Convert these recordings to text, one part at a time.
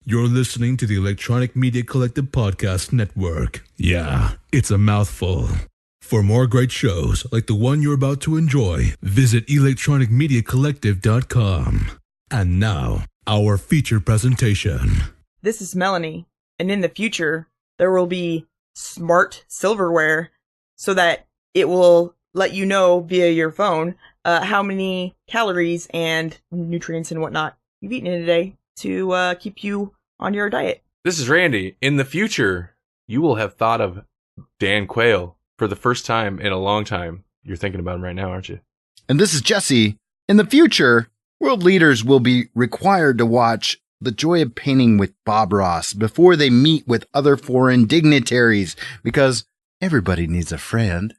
You're listening to the Electronic Media Collective Podcast Network. Yeah, it's a mouthful. For more great shows like the one you're about to enjoy, visit electronicmediacollective.com. And now, our feature presentation. This is Melanie, and in the future, there will be smart silverware so that it will let you know via your phone how many calories and nutrients and whatnot you've eaten in a day to keep you on your diet. This is Randy. In the future, you will have thought of Dan Quayle for the first time in a long time. You're thinking about him right now, aren't you? And this is Jesse. In the future, world leaders will be required to watch The Joy of Painting with Bob Ross before they meet with other foreign dignitaries, because everybody needs a friend.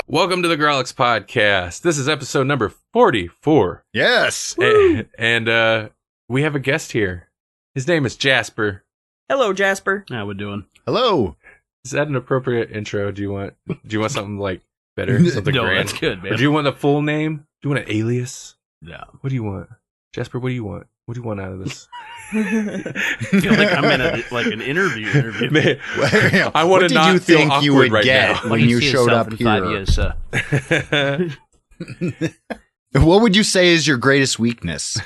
Welcome to the Grawlix podcast. This is episode number 44. Yes. And we have a guest here. His name is Jasper. Hello, Jasper. How we doing? Hello. Is that an appropriate intro? Do you want something like better? Something No, grand? that's good, man. Or do you want a full name? Do you want an alias? No. What do you want? Jasper, what do you want? What do you want out of this? I feel like I'm in an interview. Man, I want to not feel awkward you would right get now. when you showed up in here? 5 years, What would you say is your greatest weakness?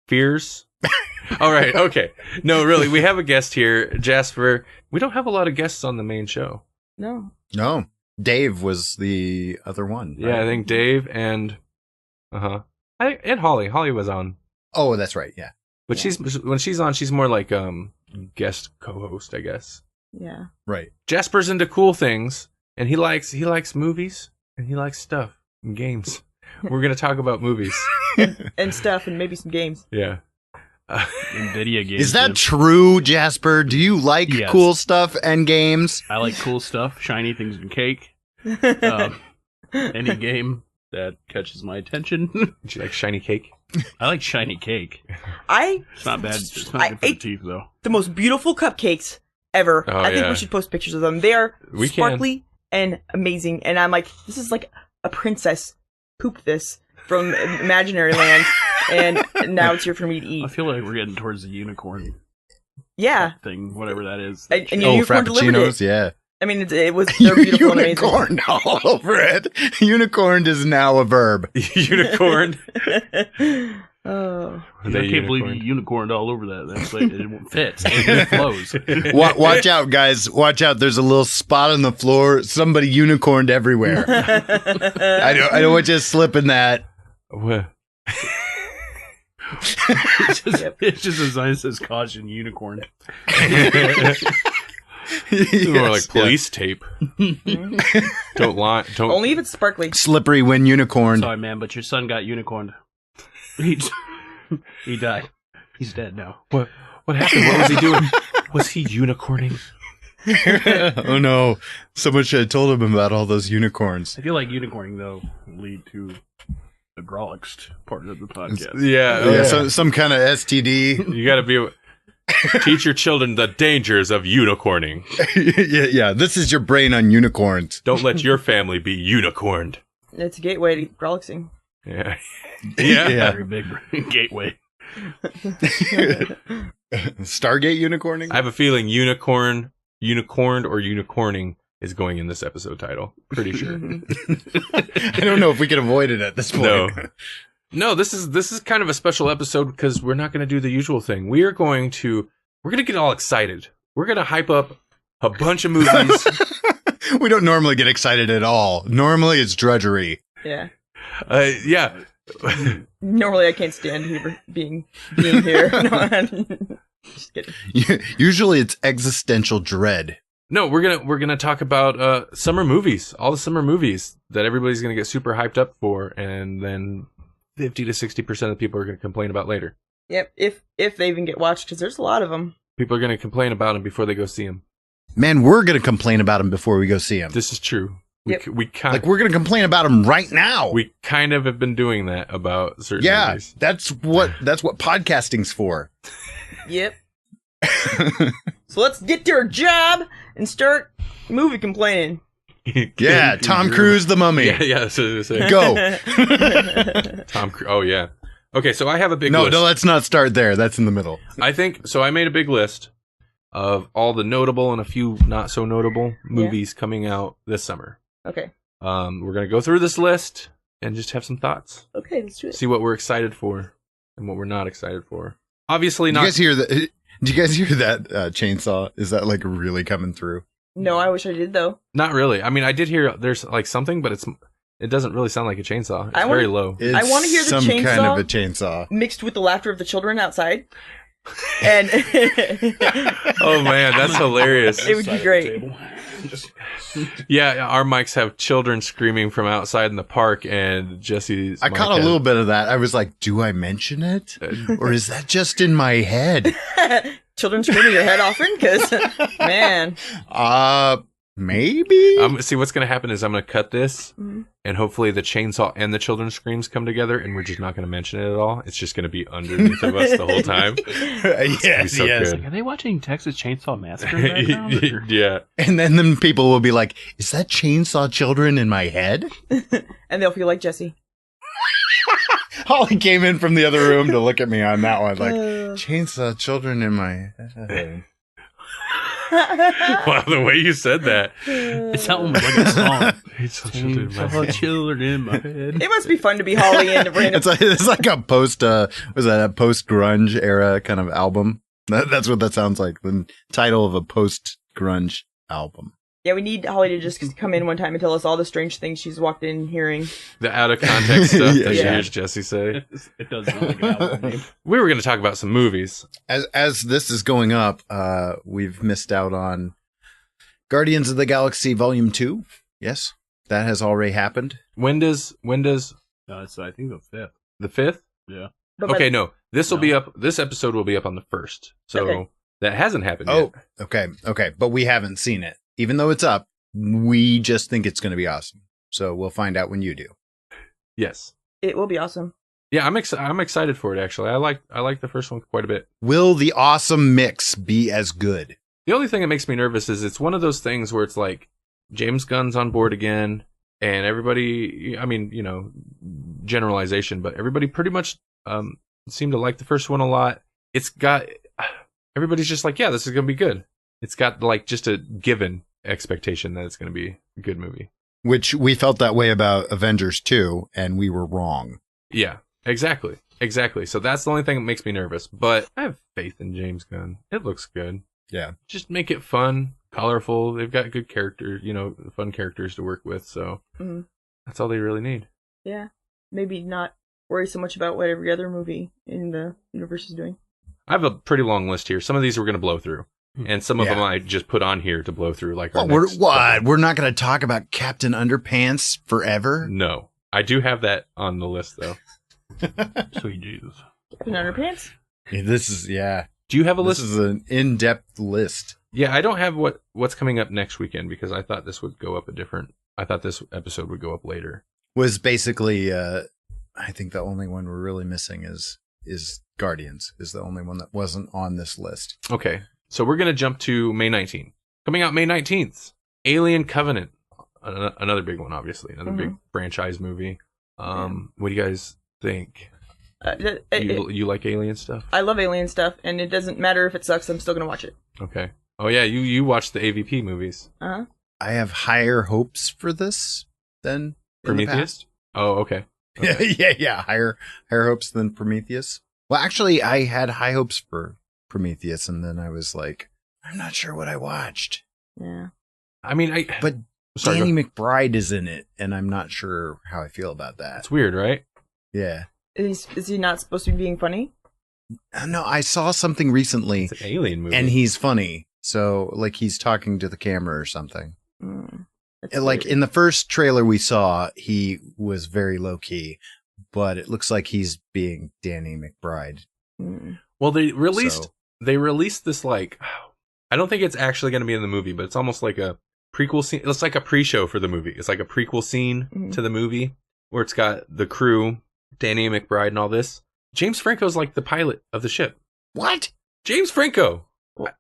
Fears? All right, okay. No, really, we have a guest here, Jasper. We don't have a lot of guests on the main show. No. No. Dave was the other one. Yeah, right? I think Dave and and Holly. Holly was on. Oh, that's right. Yeah. But when she's on, she's more like guest co-host, I guess. Yeah. Right. Jasper's into cool things, and he likes movies, and he likes stuff and games. We're gonna talk about movies And stuff, and maybe some games. Yeah. NVIDIA games. Is that man. true, Jasper? Do you like Yes. cool stuff and games? I like cool stuff, shiny things and cake. Any game that catches my attention. Do you like shiny cake? I like shiny cake. It's not bad. It's not good for the ate teeth, though. the most beautiful cupcakes ever. Oh, I think yeah. we should post pictures of them. They are We can. sparkly and amazing. And I'm like, this is like a princess pooped this from imaginary land. And now it's here for me to I eat. feel like we're getting towards the unicorn Yeah. thing, whatever that is. And your unicorn delivered Frappuccinos, it. yeah. I mean, they're beautiful and amazing. Unicorn all over it. Unicorned is now a verb. Unicorn. Oh. I can't believe you unicorned all over that. That's like, it fits. It flows. Watch out, guys. Watch out. There's a little spot on the floor. Somebody unicorned everywhere. I don't want you to slip in that. What? It's just a sign that says caution unicorn. It's more like police tape. Don't lie. Don't. Only if it's sparkly. Slippery when unicorned. Sorry, man, but your son got unicorned. He died. He's dead now. What happened? What was he doing? Was he unicorning? Oh no. Someone should have told him about all those unicorns. I feel like unicorning, though, will lead to the Grawlix part of the podcast. Yeah. Yeah, some kind of STD. You got to be. Teach your children the dangers of unicorning. yeah. This is your brain on unicorns. Don't let your family be unicorned. It's a gateway to Grawlixing. Yeah. Yeah. Very big gateway. Stargate unicorning? I have a feeling unicorned or unicorning is going in this episode title. Pretty sure. I don't know if we can avoid it at this point. No, this is kind of a special episode because we're not going to do the usual thing. We're going to get all excited. We're going to hype up a bunch of movies. We don't normally get excited at all. Normally it's drudgery. Yeah. Yeah. Normally I can't stand being here. No, just kidding. Usually it's existential dread. No, we're gonna talk about summer movies, all the summer movies that everybody's gonna get super hyped up for, and then 50 to 60% of people are gonna complain about later. Yep, if they even get watched, because there's a lot of them. People are gonna complain about them before they go see them. Man, we're going to complain about them before we go see them. This is true. Yep. We kind Like, we're going to complain about them right now. we kind of have been doing that about certain yeah, movies. that's what podcasting's for. Yep. So let's get to our job and start movie complaining. Yeah, Tom Cruise, The Mummy. Yeah, that's what I was gonna say. Go. Tom Cruise. Oh yeah. Okay, so I have a big No, list. no, let's not start there. That's in the middle. I think so. I made a big list of all the notable and a few not so notable movies coming out this summer. Okay. We're gonna go through this list and just have some thoughts. Okay, let's do it. See what we're excited for and what we're not excited for. Obviously Did not. you guys hear that? Did you guys hear that chainsaw? Is that like really coming through? No, I wish I did though. Not really. I mean, I did hear there's like something, but it doesn't really sound like a chainsaw. It's very low. I want to hear the some chainsaw kind of a chainsaw. mixed with the laughter of the children outside. And Oh man, that's hilarious. It would be great. Yeah, our mics have children screaming from outside in the park, and Jesse's. I mic caught a has- little bit of that. I was like, do I mention it? Or is that just in my head? Children screaming your head off in? Because, man. Maybe? See, what's going to happen is I'm going to cut this, and hopefully the chainsaw and the children's screams come together, and we're just not going to mention it at all. It's just going to be underneath of us the whole time. Yes, so yes. good. Are they watching Texas Chainsaw Massacre in the background? Or- Yeah. And then people will be like, is that chainsaw children in my head? And they'll feel like Jesse. Holly came in from the other room to look at me on that one, like, Uh. chainsaw children in my head. Wow, the way you said that. It sounded like a song. Chainsaw Children in my head. It must be fun to be Holly and random. It's like a post, was that a post-grunge era kind of album? That's what that sounds like. The title of a post-grunge album. Yeah, we need Holly to just come in one time and tell us all the strange things she's walked in hearing. The out of context stuff Yeah. that you Yeah. hears Jesse say. It does sound like an album name. We were going to talk about some movies. As this is going up, we've missed out on Guardians of the Galaxy Volume 2. Yes, that has already happened. When does No, it's I think the 5th. the 5th? Yeah. But Okay, no. This will No. be up. This episode will be up on the 1st. So Okay. that hasn't happened Oh, yet. okay. But we haven't seen it. Even though it's up, we just think it's going to be awesome. So we'll find out when you do. Yes. it will be awesome. Yeah, I'm excited for it actually. I like the first one quite a bit. Will the awesome mix be as good? The only thing that makes me nervous is it's one of those things where it's like James Gunn's on board again and everybody, I mean, you know, generalization, but everybody pretty much seemed to like the first one a lot. It's got everybody's just like, yeah, this is going to be good. It's got like just a given expectation that it's going to be a good movie. Which we felt that way about Avengers 2, and we were wrong. Yeah, exactly. So that's the only thing that makes me nervous. But I have faith in James Gunn. It looks good. Yeah. Just make it fun, colorful. They've got good characters, you know, fun characters to work with. So Mhm. that's all they really need. Yeah. Maybe not worry so much about what every other movie in the universe is doing. I have a pretty long list here. Some of these we're going to blow through. And some of Yeah. them I just put on here to blow through. Like our Well, next what? couple. We're not going to talk about Captain Underpants forever? No. I do have that on the list, though. Sweet Jesus. Captain Underpants? Yeah, this is, yeah. Do you have a This list? is an in-depth list. Yeah, I don't have what's coming up next weekend because I thought this would go up I thought this episode would go up later. Was basically, I think the only one we're really missing is Guardians, is the only one that wasn't on this list. Okay, so we're going to jump to May 19th. Coming out May 19th, Alien Covenant. Another big one, obviously. Another big franchise movie. What do you guys think? You like alien stuff? I love alien stuff, and it doesn't matter if it sucks, I'm still going to watch it. Okay. Oh, yeah, you watched the AVP movies. Uh-huh. I have higher hopes for this than in the Prometheus? Oh, okay. past. Yeah. Higher hopes than Prometheus. Well, actually, I had high hopes for Prometheus, and then I was like, I'm not sure what I watched. Yeah. I mean, But sorry, Danny McBride is in it, and I'm not sure how I feel about that. that's weird, right? Yeah. Is he not supposed to be being funny? No, I saw something recently, It's an alien movie. and he's funny. So, like, he's talking to the camera or something. That's Like, weird. in the first trailer we saw, he was very low-key, but it looks like he's being Danny McBride. Mm. Well, they released So- this like, I don't think it's actually going to be in the movie, but it's almost like a prequel scene. It's like a pre-show for the movie. It's like a prequel scene to the movie where it's got the crew, Danny McBride and all this. James Franco's like the pilot of the ship. What? James Franco.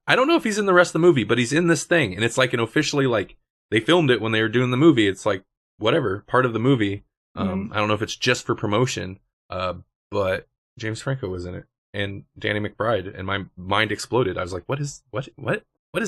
I don't know if he's in the rest of the movie, but he's in this thing. And it's like an officially, like, they filmed it when they were doing the movie. It's like, whatever, part of the movie. I don't know if it's just for promotion, but James Franco was in it. And Danny McBride. And my mind exploded. I was like, what is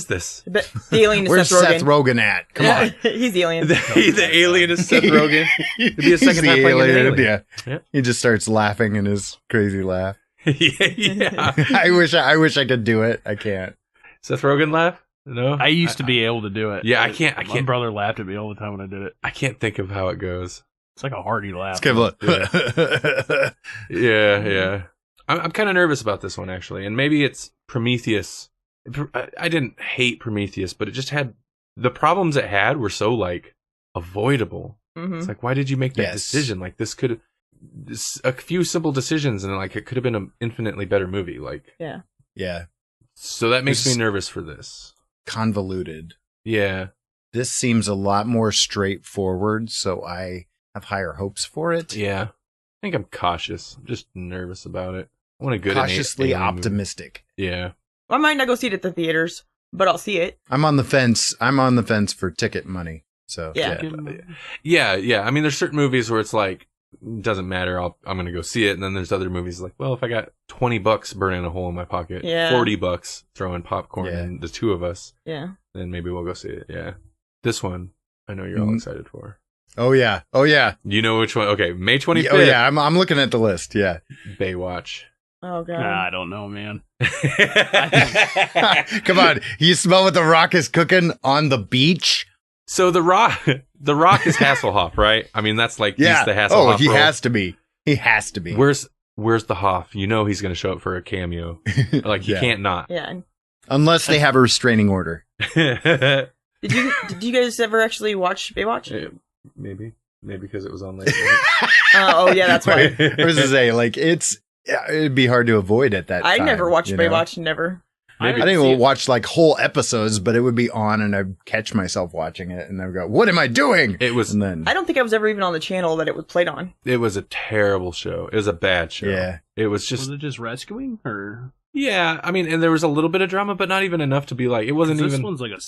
this? The alien is Where's Seth Rogen. At? Come on. He's the alien. The alien is Seth Rogen. It'd be a second time playing an alien. Yeah. He just starts laughing in his crazy laugh. Yeah. I wish I could do it. I can't. Seth Rogen laugh? No? I used to be able to do it. Yeah, I can't. My brother laughed at me all the time when I did it. I can't think of how it goes. It's like a hearty laugh. It's kind of like, Yeah. I'm kind of nervous about this one, actually. And maybe it's Prometheus. I didn't hate Prometheus, but it just had... The problems it had were so, like, avoidable. It's like, why did you make that decision? Like, this could... A few simple decisions, and, like, it could have been an infinitely better movie. Like... Yeah. So that makes me nervous for this. Convoluted. Yeah. This seems a lot more straightforward, so I have higher hopes for it. Yeah. I think I'm cautious. I'm just nervous about it. I want a good cautiously optimistic. Movie. Yeah. I might not go see it at the theaters, but I'll see it. I'm on the fence. I'm on the fence for ticket money. So Yeah. I mean, there's certain movies where it's like, doesn't matter. I'm going to go see it. And then there's other movies like, well, if I got $20 burning a hole in my pocket, $40 throwing popcorn and the two of us, then maybe we'll go see it. Yeah. This one, I know you're all excited for. Oh yeah. You know which one? Okay. May 25th. Oh yeah. I'm looking at the list. Yeah. Baywatch. Oh god. I don't know, man. Come on. You smell what the Rock is cooking on the beach? So the Rock is Hasselhoff, right? I mean, that's like, he's the Hasselhoff. Oh, he role. has to be. He has to be. Where's the Hoff? You know he's going to show up for a cameo. Like, he can't not. Yeah. Unless they have a restraining order. Did you guys ever actually watch Baywatch? Maybe because it was on late. Oh yeah, that's why. I was to say, like, it'd be hard to avoid at that I time. never watched you know? Baywatch, never. I I didn't even watch like whole episodes, but it would be on and I'd catch myself watching it and I'd go, what am I doing? It was, and then, I don't think I was ever even on the channel that it was played on. it was a terrible show. It was a bad show. Yeah. It was just, Was it just rescuing or? yeah. I mean, and there was a little bit of drama, but not even enough to be like, it wasn't This even, one's like a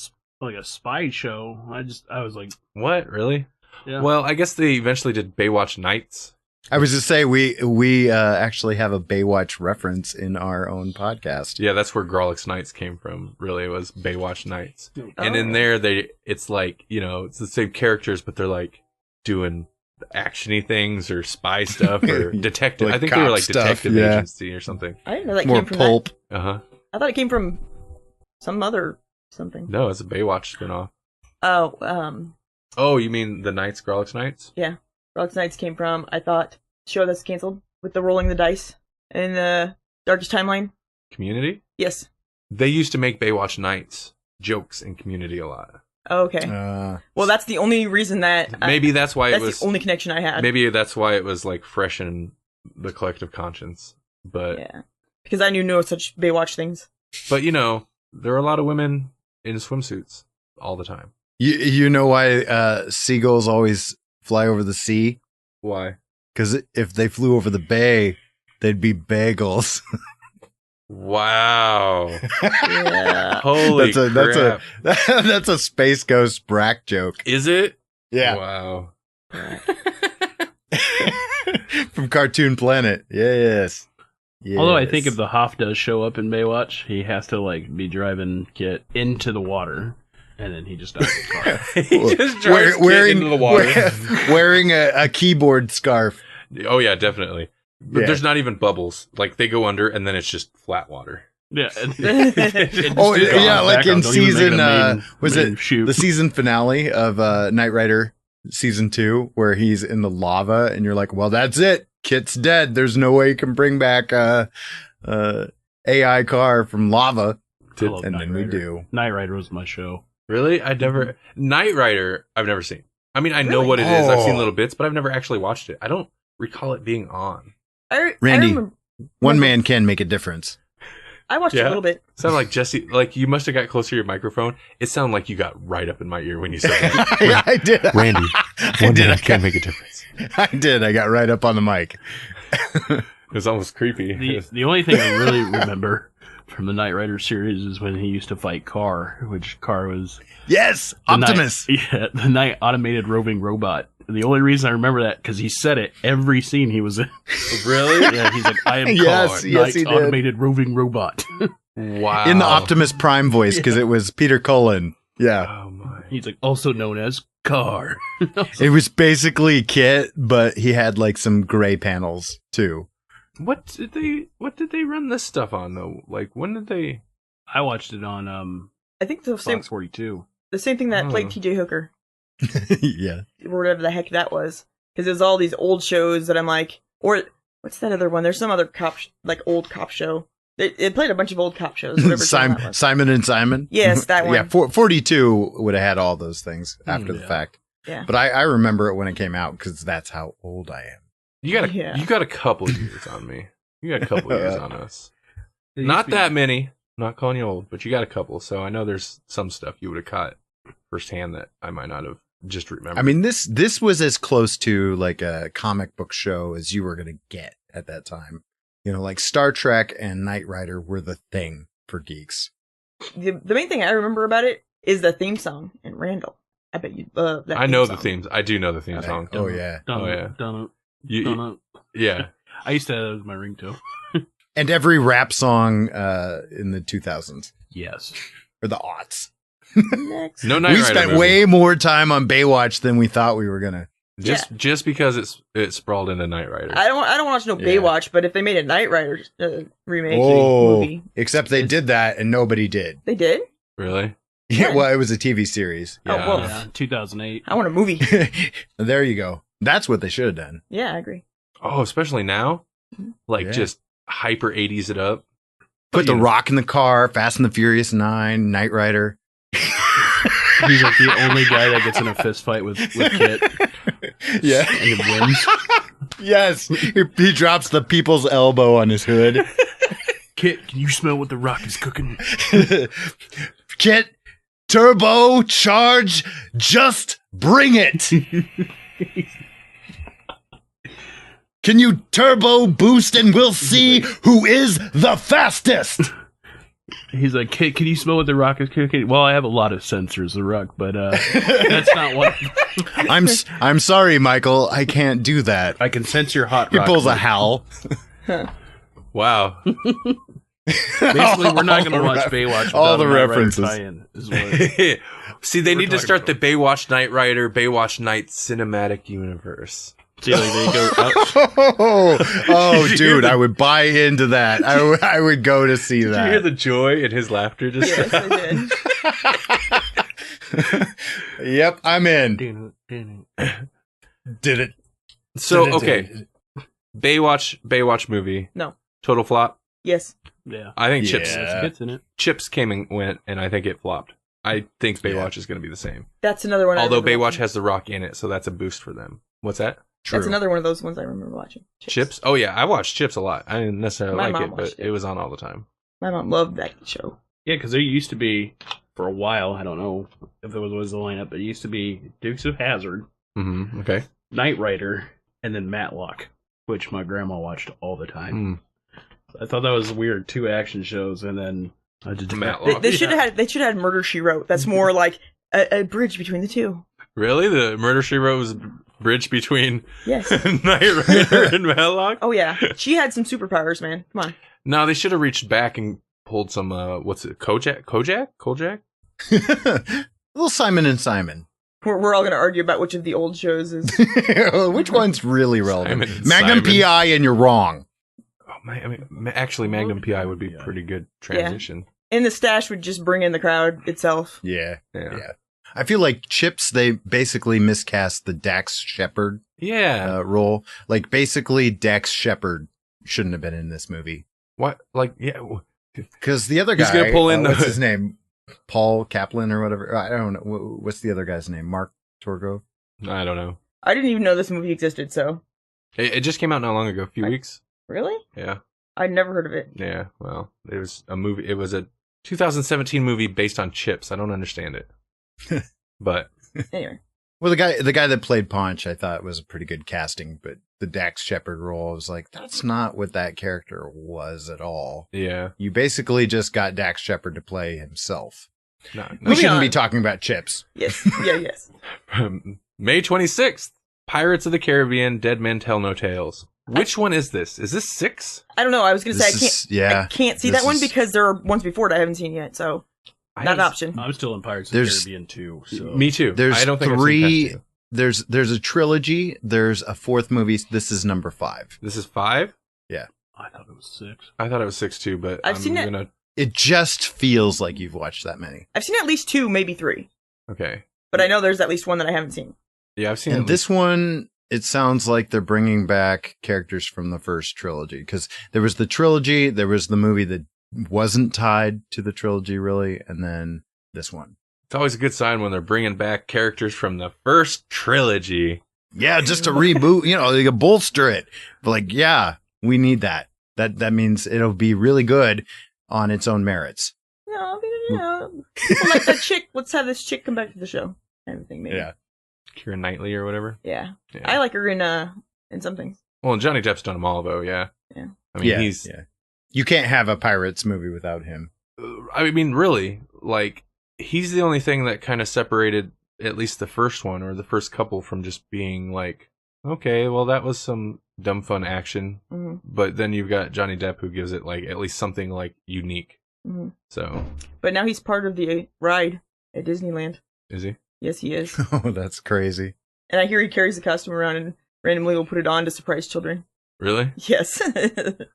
spy show. I was like, what, really? yeah. Well, I guess they eventually did Baywatch Nights. I was to say, we actually have a Baywatch reference in our own podcast. Yeah, that's where Grawlix Nights came from. Really, it was Baywatch Nights. And in Oh. there, it's like, you know, it's the same characters, but they're like doing actiony things or spy stuff or detective. Like I think they were cop like stuff, detective yeah. agency or something. I didn't know that More came from pulp. that. Uh huh. I thought it came from some other something. No, it's a Baywatch spinoff. Oh, Oh, you mean the Nights, Grawlix Nights? yeah. Rock's Nights came from, I thought, show that's canceled with the rolling the dice in the Darkest Timeline. Community? Yes. They used to make Baywatch Nights jokes in Community a lot. Oh, okay. Well, that's the only reason that Maybe that's why that's it was. the only connection I had. Maybe that's why it was like fresh in the collective conscience. But Yeah. Because I knew no such Baywatch things. But you know, there are a lot of women in swimsuits all the time. You know why seagulls always fly over the sea? Why? Because if they flew over the bay, they'd be bagels. Wow. Yeah. Holy crap. That's a Space Ghost Brack joke. Is it? Yeah. Wow. From Cartoon Planet. Yes. Although I think if the Hoff does show up in Baywatch, he has to like be driving Kit into the water, and then he just dies in the car. He just drives Kit into the water. Wearing a keyboard scarf. Oh yeah, definitely. But Yeah. there's not even bubbles. Like they go under and then it's just flat water. Yeah. Oh yeah, like in season was it shoot. the season finale of Knight Rider season 2 where he's in the lava and you're like, well, that's it. Kit's dead. There's no way you can bring back AI car from lava. I love And Knight then we Rider. do. Knight Rider was my show. Really? I'd never Knight Rider I've never seen. I mean I know Really? what it is. I've Oh. seen little bits, but I've never actually watched it. I don't recall it being on. I Randy, remember, One man can make a difference. I watched it a little bit. Sounded like Jesse. Like you must have got closer to your microphone. It sounded like you got right up in my ear when you said that. Yeah, I did. Randy, one day I can make a difference. I did. I got right up on the mic. It was almost creepy. The only thing I really remember from the Knight Rider series is when he used to fight Carr, which Carr was Yes, Optimus. the Knight automated roving robot. And the only reason I remember that because he said it every scene he was in. Really? Yeah, he's like, "I am Yes, Carr, yes, Knight's he did. automated roving robot." Wow. In the Optimus Prime voice, because it was Peter Cullen. Yeah. Oh my. He's like, also known as Carr. It was basically Kit, but he had like some gray panels too. What did they run this stuff on though? Like when did they? I watched it on I think the same Fox 42. thing that played T.J. Hooker, Yeah. or whatever the heck that was, because it was all these old shows that I'm like, or what's that other one? There's some other old cop show. It played a bunch of old cop shows. Whatever channel that was. Simon and Simon. Yes, that one. Yeah, 42 would have had all those things after the yeah. fact. Yeah. But I remember it when it came out because that's how old I am. You got a couple years on me. You got a couple years on us. Not that many. Not calling you old, but you got a couple. So I know there's some stuff you would have caught firsthand that I might not have just remembered. I mean, this was as close to like a comic book show as you were going to get at that time. You know, like Star Trek and Knight Rider were the thing for geeks. The main thing I remember about it is the theme song and Randall. I bet you love that. I know theme the song. themes. I do know the theme song. Oh, yeah. Oh, yeah. Yeah. I used to have that as my ringtone. And every rap song in the 2000s. Yes. Or the aughts. Next. No Knight We Rider spent movie. way more time on Baywatch than we thought we were going to. Just because it sprawled into Knight Rider. I don't watch no Yeah. Baywatch, but if they made a Knight Rider remake Oh, movie, except they did that and nobody did. they did. Really? Yeah, well, it was a TV series. Oh, Yeah. well. Yeah, 2008. I want a movie. There you go. That's what they should have done. Yeah, I agree. Oh, especially now? Like Yeah. just hyper 80s it up. Put The you know. Rock in the car, Fast and the Furious 9, Knight Rider. He's like the only guy that gets in a fist fight with Kit. Yeah. And he wins. Yes. He drops the people's elbow on his hood. Kit, can you smell what the Rock is cooking? Kit, turbo charge, just bring it. Can you turbo boost and we'll see who is the fastest? He's like, Kit, can you smell what the Rock is cooking? Well, I have a lot of sensors, the Rock, but that's not one. I'm sorry, Michael. I can't do that. I can sense your hot He rock. pulls a howl. Wow. Basically, we're not going to watch Baywatch. all without the a Knight Rider references. tie-in, is what- See, they We're need to talking start the about. Baywatch Knight Rider, Baywatch Night cinematic universe. See, like, they go out. Oh, Did you hear dude, the- I would buy into that. I would go to see Did you hear that. the joy in his laughter just Yes, I did. Yep, I'm in. Did it. So, okay. Baywatch movie. No. Total flop. Yes. Yeah. I think Yeah. Kit's in it. Chips came and went, and I think it flopped. I think Baywatch is going to be the same. That's another one. I Although remember Baywatch watching. has The Rock in it, so that's a boost for them. What's that? True. That's another one of those ones I remember watching. Chips? Oh, yeah. I watched Chips a lot. I didn't necessarily My like mom it, but watched it. it was on all the time. My mom loved that show. Yeah, because there used to be, for a while, I don't know if it was the lineup, but it used to be Dukes of Hazzard, Mm-hmm. Okay. Knight Rider, and then Matlock, which my grandma watched all the time. I thought that was weird. 2 action shows, and then I just Matlock. They should have had Murder She Wrote. That's more like a bridge between the two. Really? The Murder, She Wrote was a bridge between Yes. Knight Rider and Matlock? Oh yeah, she had some superpowers, man. Come on. No, they should have reached back and pulled some, what's it, Kojak? Little Simon and Simon. We're all gonna argue about which of the old shows is. Which one's really relevant? Simon and Magnum Simon. PI, and you're wrong. Oh, actually, Magnum PI would be pretty good transition. And the stash would just bring in the crowd itself. Yeah. Yeah. Yeah. I feel like Chips, they basically miscast the Dax Shepard Yeah. role. Like, basically, Dax Shepard shouldn't have been in this movie. What? Like, yeah. Because the other guy, He's gonna pull in what's the- his name? Paul Kaplan or whatever. I don't know. What's the other guy's name? Mark Torgo? I don't know. I didn't even know this movie existed. So It just came out not long ago, a few weeks. really, Yeah. I'd never heard of it. Yeah, well, it was a movie. It was a 2017 movie based on chips. I don't understand it. But Anyway. Well, the guy that played Paunch, I thought was a pretty good casting, but the Dax Shepard role, I was like, that's not what that character was at all. yeah, You basically just got Dax Shepard to play himself. no. We Moving shouldn't on. be talking about chips. Yes. Yeah, yes. May 26th, Pirates of the Caribbean, Dead Men Tell No Tales. Which one is this? Is this 6? I don't know. I was going to say I can't see this that one is- because there are ones before it I haven't seen yet, so not an option. I'm still in Pirates of the There's- Caribbean too. So. Me too. There's I don't think three. I've seen past 2. There's a trilogy. There's a 4th movie. This is number 5. This is 5? I thought it was 6. I thought it was 6 too, but I've seen it. It just feels like you've watched that many. I've seen at least 2, maybe 3, Okay. but I know there's at least one that I haven't seen. Yeah, I've seen And it. this one, it sounds like they're bringing back characters from the first trilogy, because there was the trilogy, there was the movie that wasn't tied to the trilogy really, and then this one. It's always a good sign when they're bringing back characters from the first trilogy. Yeah, just to reboot, they can bolster it. But like, yeah, we need that. That means it'll be really good on its own merits. No, people like that chick. Let's have this chick come back to the show. Kind of thing, maybe. Yeah. Keira Knightley or whatever. Yeah. Yeah. I like her in some things. Well, and Johnny Depp's done them all, though, yeah. Yeah. I mean, he's... Yeah. You can't have a Pirates movie without him. I mean, really, like, he's the only thing that kind of separated at least the first one or the first couple from just being like, okay, well, that was some dumb fun action. Mm-hmm. But then you've got Johnny Depp who gives it, like, at least something, like, unique. Mm-hmm. So, But now he's part of the ride at Disneyland. is he? Yes, he is. Oh, that's crazy. And I hear he carries the costume around and randomly will put it on to surprise children. Really? Yes.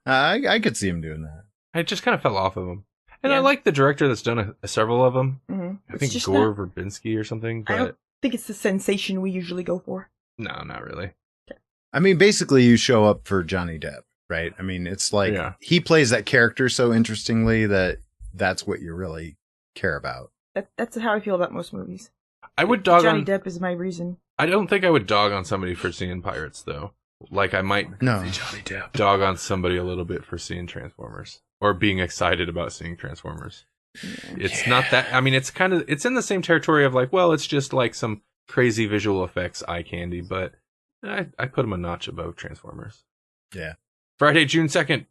I could see him doing that. I just kind of fell off of him. And I Yeah. like the director that's done several of them. Mm-hmm. I think Gore Verbinski or something, I don't but think it's the sensation we usually go for. no, not really. I mean, basically, you show up for Johnny Depp, right? I mean, it's like Yeah. he plays that character so interestingly that that's what you really care about. That's how I feel about most movies. I would dog Johnny on... Depp is my reason. I don't think I would dog on somebody for seeing Pirates, though. Like, I might No. Johnny Depp. dog on somebody a little bit for seeing Transformers. Or being excited about seeing Transformers. It's not that... I mean, it's in the same territory of like, well, it's just like some crazy visual effects eye candy, but I put them a notch above Transformers. Yeah. Friday, June 2nd,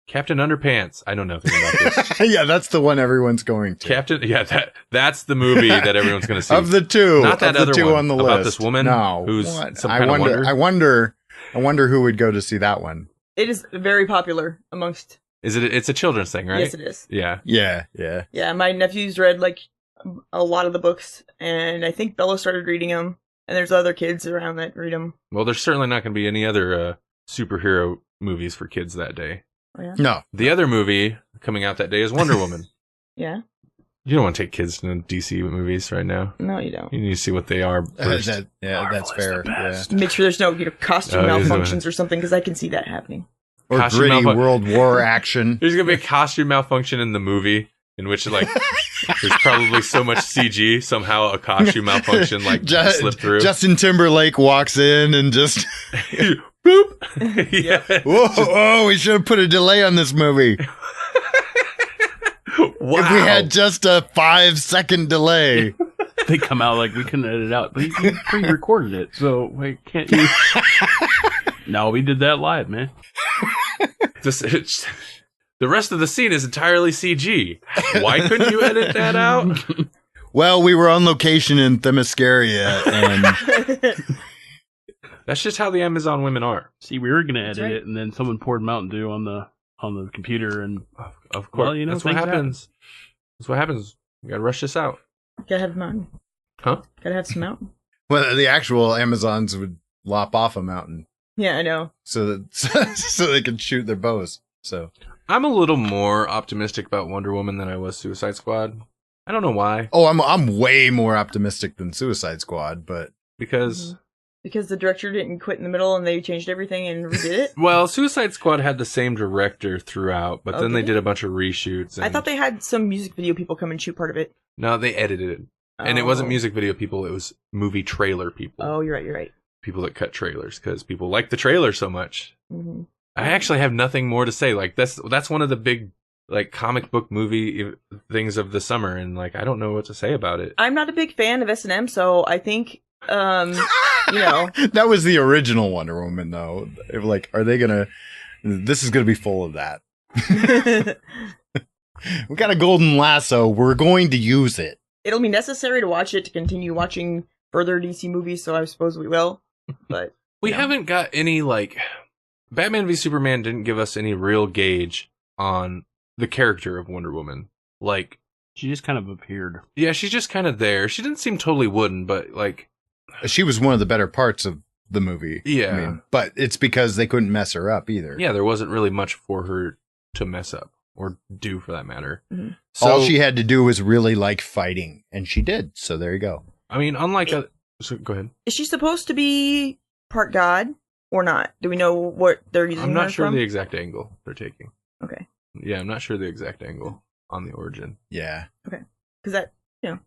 Captain Underpants. I know nothing about this. Yeah, that's the one everyone's going to. That's the movie that everyone's going to see. Of the two. Not that of other the two one on the about list. this woman no. who's What? some kind of wonder. I wonder who would go to see that one. It is very popular amongst... It's a children's thing, right? Yes, it is. Yeah. Yeah, yeah. Yeah, my nephews read, like, a lot of the books, and I think Bella started reading them, and there's other kids around that read them. Well, there's certainly not going to be any other superhero movies for kids that day. Oh, yeah? No. The other movie coming out that day is Wonder Woman. Yeah? You don't want to take kids to DC movies right now. No, you don't. You need to see what they are first. That's Marvel fair. is the best. Make sure there's no costume Oh, is it? malfunctions or something, because I can see that happening. Or Costume gritty malfunction. World War action. There's going to be a costume malfunction in the movie in which, like, there's probably so much CG, somehow a costume malfunction, like, slipped through. Justin Timberlake walks in and just... Boop! Yeah. Whoa, we should have put a delay on this movie. Wow. If we had just a 5-second delay. They come out like we couldn't edit it out, but you pre-recorded it, so wait, can't you? No, we did that live, man. The rest of the scene is entirely CG. Why couldn't you edit that out? Well, we were on location in Themyscira, and That's just how the Amazon women are. See, we were gonna edit right. it, and then someone poured Mountain Dew on the computer, and Of course. Well, you know, that's what things happens. That's what happens. We gotta rush this out. Gotta have mountain. Huh? Gotta have some mountain. well, the actual Amazons would lop off a mountain Yeah, I know. so they could shoot their bows. So I'm a little more optimistic about Wonder Woman than I was Suicide Squad. I don't know why. I'm way more optimistic than Suicide Squad, but Because, Because the director didn't quit in the middle and they changed everything and redid it. well, Suicide Squad had the same director throughout, but then they Okay. did a bunch of reshoots. And, I thought they had some music video people come and shoot part of it. No, they edited it. And it wasn't music video people, it was movie trailer people. Oh, you're right. People that cut trailers, because people like the trailer so much. Mm-hmm. I actually have nothing more to say. Like that's one of the big like comic book movie things of the summer, and like I don't know what to say about it. I'm not a big fan of S&M, so I think that was the original Wonder Woman, though. Like, are they gonna? This is gonna be full of that. We got a golden lasso. We're going to use it. It'll be necessary to watch it to continue watching further DC movies, so I suppose we will. But we haven't got any like Batman v Superman didn't give us any real gauge on the character of Wonder Woman. Like she just kind of appeared. Yeah, she's just kind of there. She didn't seem totally wooden, but like she was one of the better parts of the movie. Yeah, I mean, but it's because they couldn't mess her up either. Yeah, there wasn't really much for her to mess up or do, for that matter. Mm-hmm. So all she had to do was really like fighting, and she did. So there you go. I mean, unlike so go ahead. Is she supposed to be part god or not? Do we know what they're using? I'm not her sure from? the exact angle they're taking. Okay. Yeah, I'm not sure the exact angle on the origin. Yeah. Okay. Because that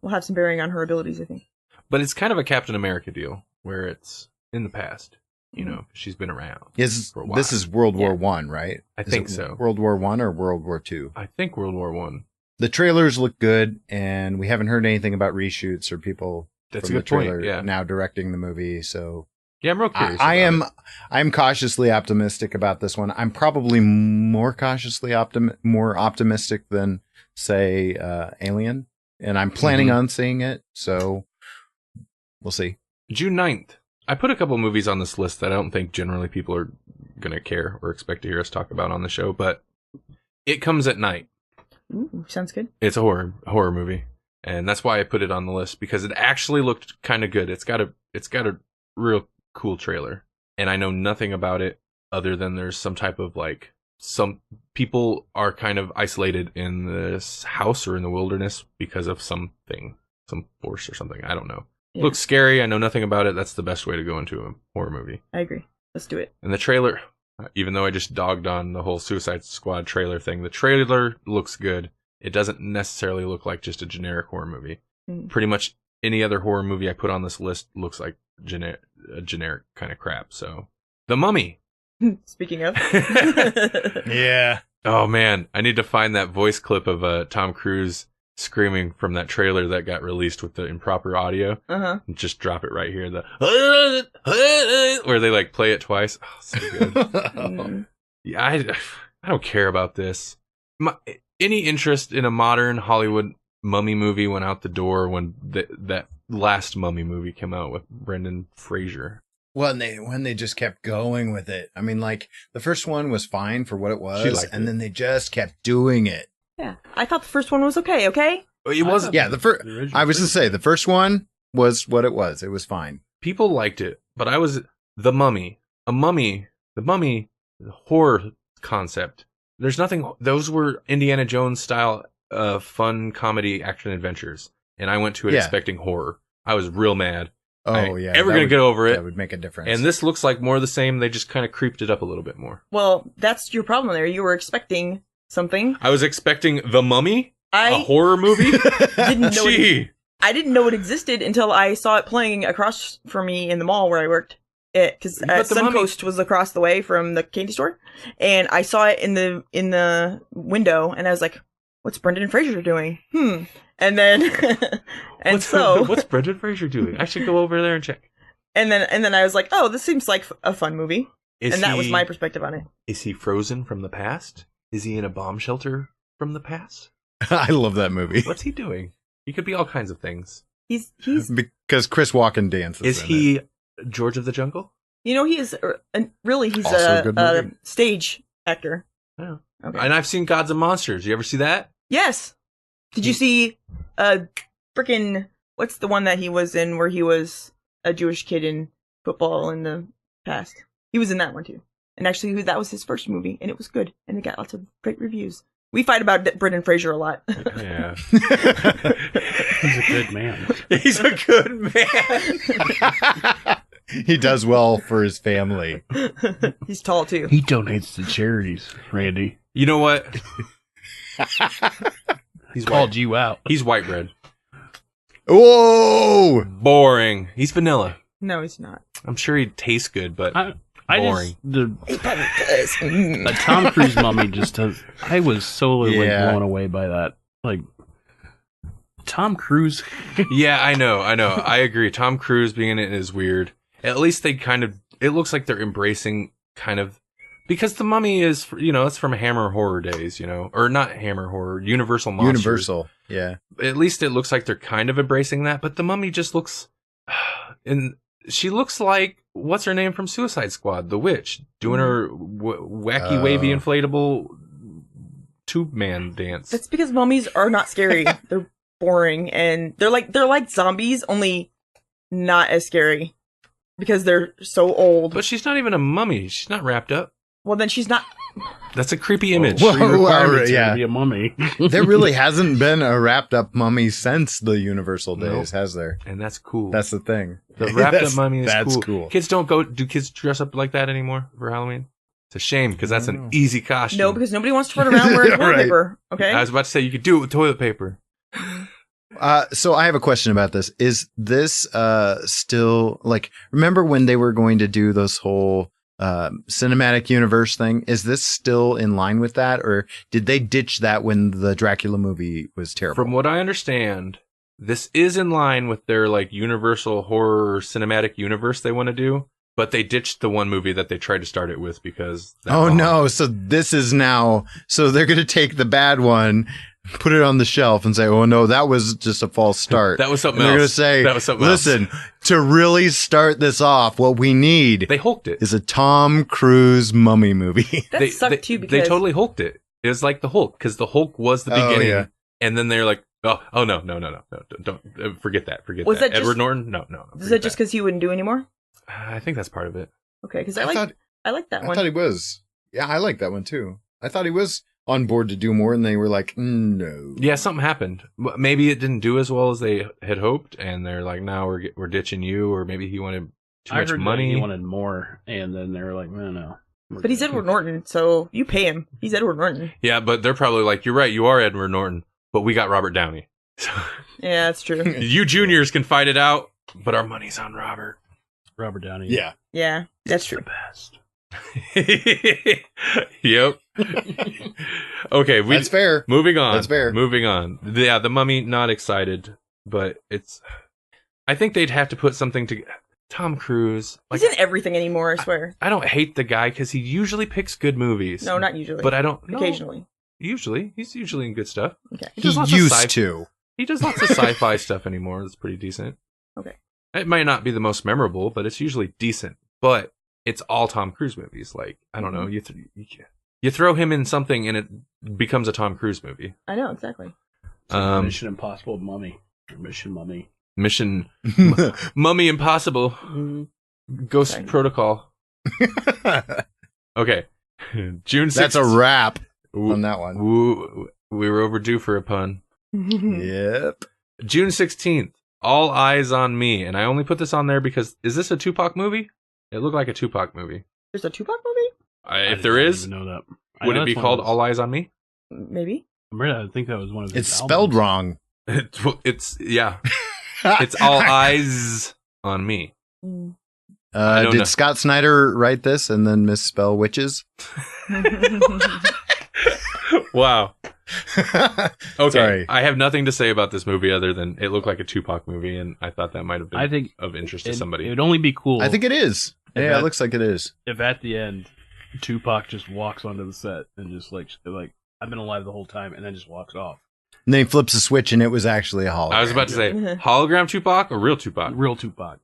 will have some bearing on her abilities, I think. But it's kind of a Captain America deal where it's in the past. You know, she's been around. For a while. This is World War One, right? I think so. World War One or World War Two? I think World War One. The trailers look good, and we haven't heard anything about reshoots or people That's from a the good point, trailer yeah. now directing the movie. So yeah, I'm real curious. I'm cautiously optimistic about this one. I'm probably more cautiously more optimistic than say Alien, and I'm planning on seeing it. So we'll see. June 9th. I put a couple movies on this list that I don't think generally people are going to care or expect to hear us talk about on the show, but It Comes at Night. Ooh, sounds good. It's a horror movie, and that's why I put it on the list, because it actually looked kind of good. It's got a real cool trailer, and I know nothing about it other than there's some type of like some people are kind of isolated in this house or in the wilderness because of something, some force or something. I don't know. Yeah. Looks scary. I know nothing about it. That's the best way to go into a horror movie. I agree. Let's do it. And the trailer, even though I just dogged on the whole Suicide Squad trailer thing, the trailer looks good. It doesn't necessarily look like just a generic horror movie. Pretty much any other horror movie I put on this list looks like a generic kind of crap. So, The Mummy. Speaking of. Yeah. Oh, man. I need to find that voice clip of Tom Cruise screaming from that trailer that got released with the improper audio. And just drop it right here. Where they like play it twice. Oh, so good. Yeah, I don't care about this. Any interest in a modern Hollywood mummy movie went out the door when that last mummy movie came out with Brendan Fraser. Well, when they just kept going with it. I mean, like the first one was fine for what it was, and then they just kept doing it. Yeah, I thought the first one was okay. It wasn't. Yeah, I was to say the first one was what it was. It was fine. People liked it, but I was The Mummy, the Mummy, the horror concept. There's nothing. Those were Indiana Jones style, fun comedy action adventures, and I went to it expecting horror. I was real mad. Yeah, ever gonna get over it? That would make a difference. And this looks like more of the same. They just kind of creeped it up a little bit more. Well, that's your problem there. You were expecting something. I was expecting The Mummy, a horror movie. I didn't know it existed until I saw it playing across from me in the mall where I worked. Because Suncoast was across the way from the candy store, and I saw it in the window, and I was like, "What's Brendan Fraser doing?" And then, what's Brendan Fraser doing? I should go over there and check. And then I was like, "Oh, this seems like a fun movie." That was my perspective on it. Is he frozen from the past? Is he in a bomb shelter from the past? I love that movie. What's he doing? He could be all kinds of things. He's because Chris Walken dances. Is he George of the Jungle? He is he's Also a stage actor. Oh. Okay. And I've seen Gods and Monsters. You ever see that? Yes. Did you see frickin' what's the one that he was in where he was a Jewish kid in football in the past? He was in that one too. And actually that was his first movie, and it was good, and it got lots of great reviews. We fight about Brendan Fraser a lot. Yeah. He's a good man. He's a good man. He does well for his family. He's tall too. He donates to charities, Randy. You know what? He's called you out. He's white bread. Whoa! Boring. He's vanilla. No, he's not. I'm sure he'd taste good, but I boring. He probably does. A Tom Cruise mummy just does. I was so Yeah. blown away by that. Like Tom Cruise. Yeah, I know. I agree. Tom Cruise being in it is weird. At least they it looks like they're embracing kind of, because the Mummy is, it's from Hammer horror days, or not Hammer horror, Universal Monsters. Universal, yeah. At least it looks like they're kind of embracing that, but the Mummy just looks, and she looks like, what's her name from Suicide Squad? The witch, doing her wacky, wavy, inflatable tube man dance. That's because mummies are not scary. They're boring, and they're like zombies, only not as scary because they're so old. But she's not even a mummy. She's not wrapped up. Well, then she's not. That's a creepy image. Well, Requirements yeah. to be a mummy. There really hasn't been a wrapped up mummy since the Universal days, has there? And that's cool. That's the thing. The wrapped up mummy is that's cool. cool. Kids do kids dress up like that anymore for Halloween? It's a shame, because that's an easy costume. No, because nobody wants to run around wearing toilet Right. paper. Okay. I was about to say you could do it with toilet paper. So I have a question about this. Is this still, like, remember when they were going to do this whole cinematic universe thing? Is this still in line with that, or did they ditch that when the Dracula movie was terrible? From what I understand, this is in line with their like Universal horror cinematic universe they want to do, but they ditched the one movie that they tried to start it with because that Oh bombed. no, so this is now, so they're going to take the bad one, put it on the shelf and say, oh no, that was just a false start. That was something And they're going to else. say, That was something else. listen, to really start this off, what we need They hulked it. is a Tom Cruise mummy movie. That they, sucked they, too because they totally hulked it. It was like the Hulk, because the Hulk was the Oh, beginning, yeah. and then they're like, oh no, don't forget that, Was that. that just- Edward Norton? No. is that just because he wouldn't do anymore? I think that's part of it. Okay, because I I like that I one. thought he was. Yeah, I like that one too. I thought he was on board to do more, and they were like, no. Yeah, something happened. Maybe it didn't do as well as they had hoped, and they're like, now we're ditching you, or maybe he wanted too I much heard money. that he wanted more, and then they were like, no. But he's Edward Norton, so you pay him. He's Edward Norton. Yeah, but they're probably like, you're right, you are Edward Norton, but we got Robert Downey. So Yeah, that's true. you juniors can fight it out, but our money's on Robert. Robert Downey. Yeah. Yeah, that's true. The best. Yep. Okay, That's fair. moving on. That's fair. Moving on. Yeah, the Mummy, not excited, but I think they'd have to put something to Tom Cruise. Like, He's in everything anymore, I swear. I don't hate the guy because he usually picks good movies. No, not usually. But I don't. No, Occasionally. usually, he's usually in good stuff. Okay. He He does lots of used to. He does lots of sci-fi stuff anymore. That's pretty decent. Okay. It might not be the most memorable, but it's usually decent. But it's all Tom Cruise movies. Like, I don't know, you throw him in something and it becomes a Tom Cruise movie. I know, exactly. Mission Impossible Mummy. Or Mission Mummy. Mission Mummy Impossible. Ghost Sorry. Protocol. Okay. June 6th. That's a wrap Ooh, on that one. ooh, we were overdue for a pun. Yep. June 16th. All Eyes on Me. And I only put this on there because, is this a Tupac movie? It looked like a Tupac movie. There's a Tupac movie? If there is, I didn't even know that. I would know it be that's one called of All Eyes on Me? Maybe. I think that was one of his It's spelled wrong. It's yeah. It's All Eyes on Me. Mm. I don't Did know. Scott Snyder write this and then misspell witches? Wow. Okay. Sorry. I have nothing to say about this movie other than it looked like a Tupac movie, and I thought that might have been I think of interest to It somebody. would only be cool I think it is. If Yeah, that- it looks like it is. if at the end Tupac just walks onto the set and just like I've been alive the whole time, and then just walks off. And then he flips a switch and it was actually a hologram. I was about to say hologram Tupac or real Tupac. Real Tupac.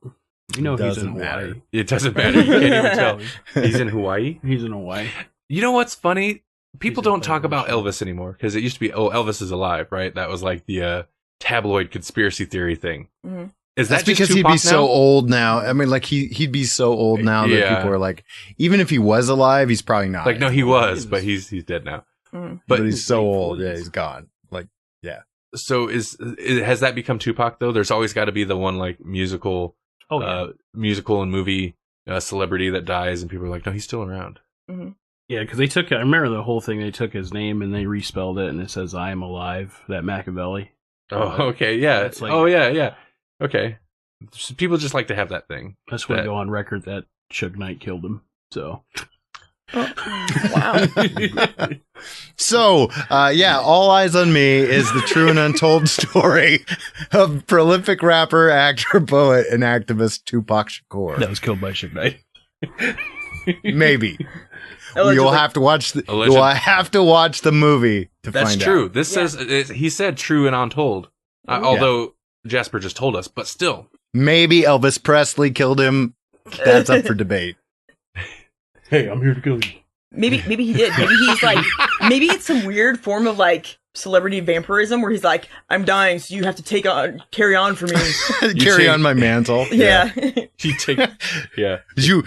You know he's in Doesn't Hawaii. matter. It doesn't matter. You can't even tell. He's in Hawaii. He's in Hawaii. You know what's funny? People He's in don't talk about Hawaii. Elvis anymore because it used to be, oh, Elvis is alive, right? That was like the tabloid conspiracy theory thing. Mhm. Is That's that just because he'd Tupac be so now? old now. I mean, like he'd be so old now that Yeah. people are like, even if he was alive, he's probably not. Like, no, he anymore. was, but he's dead now. Mhm. But But he's so late old. 40s. Yeah, he's gone. Like, so has that become Tupac though? There's always got to be the one like musical, Oh yeah, musical and movie celebrity that dies, and people are like, no, he's still around. yeah. Because they took. I remember the whole thing. They took his name and they respelled it, and it says "I am alive." That Machiavelli. Oh, okay, yeah. It's like- Oh, yeah. Okay. People just like to have that thing. I just want That- to go on record that Suge Knight killed him. So. Wow. So, All Eyes on Me is the true and untold story of prolific rapper, actor, poet, and activist Tupac Shakur. That was killed by Suge Knight. Maybe. Allegedly. You'll have to watch the Allegedly. you'll have to watch the movie to That's find true. out. This says he said true and untold. Although Jasper just told us, but still. Maybe Elvis Presley killed him. That's up for debate. Hey, I'm here to kill you. Maybe he did. Maybe he's like, maybe it's some weird form of like celebrity vampirism where he's like, I'm dying, so you have to carry on for me. Carry on my mantle. Yeah. You take, yeah. Did you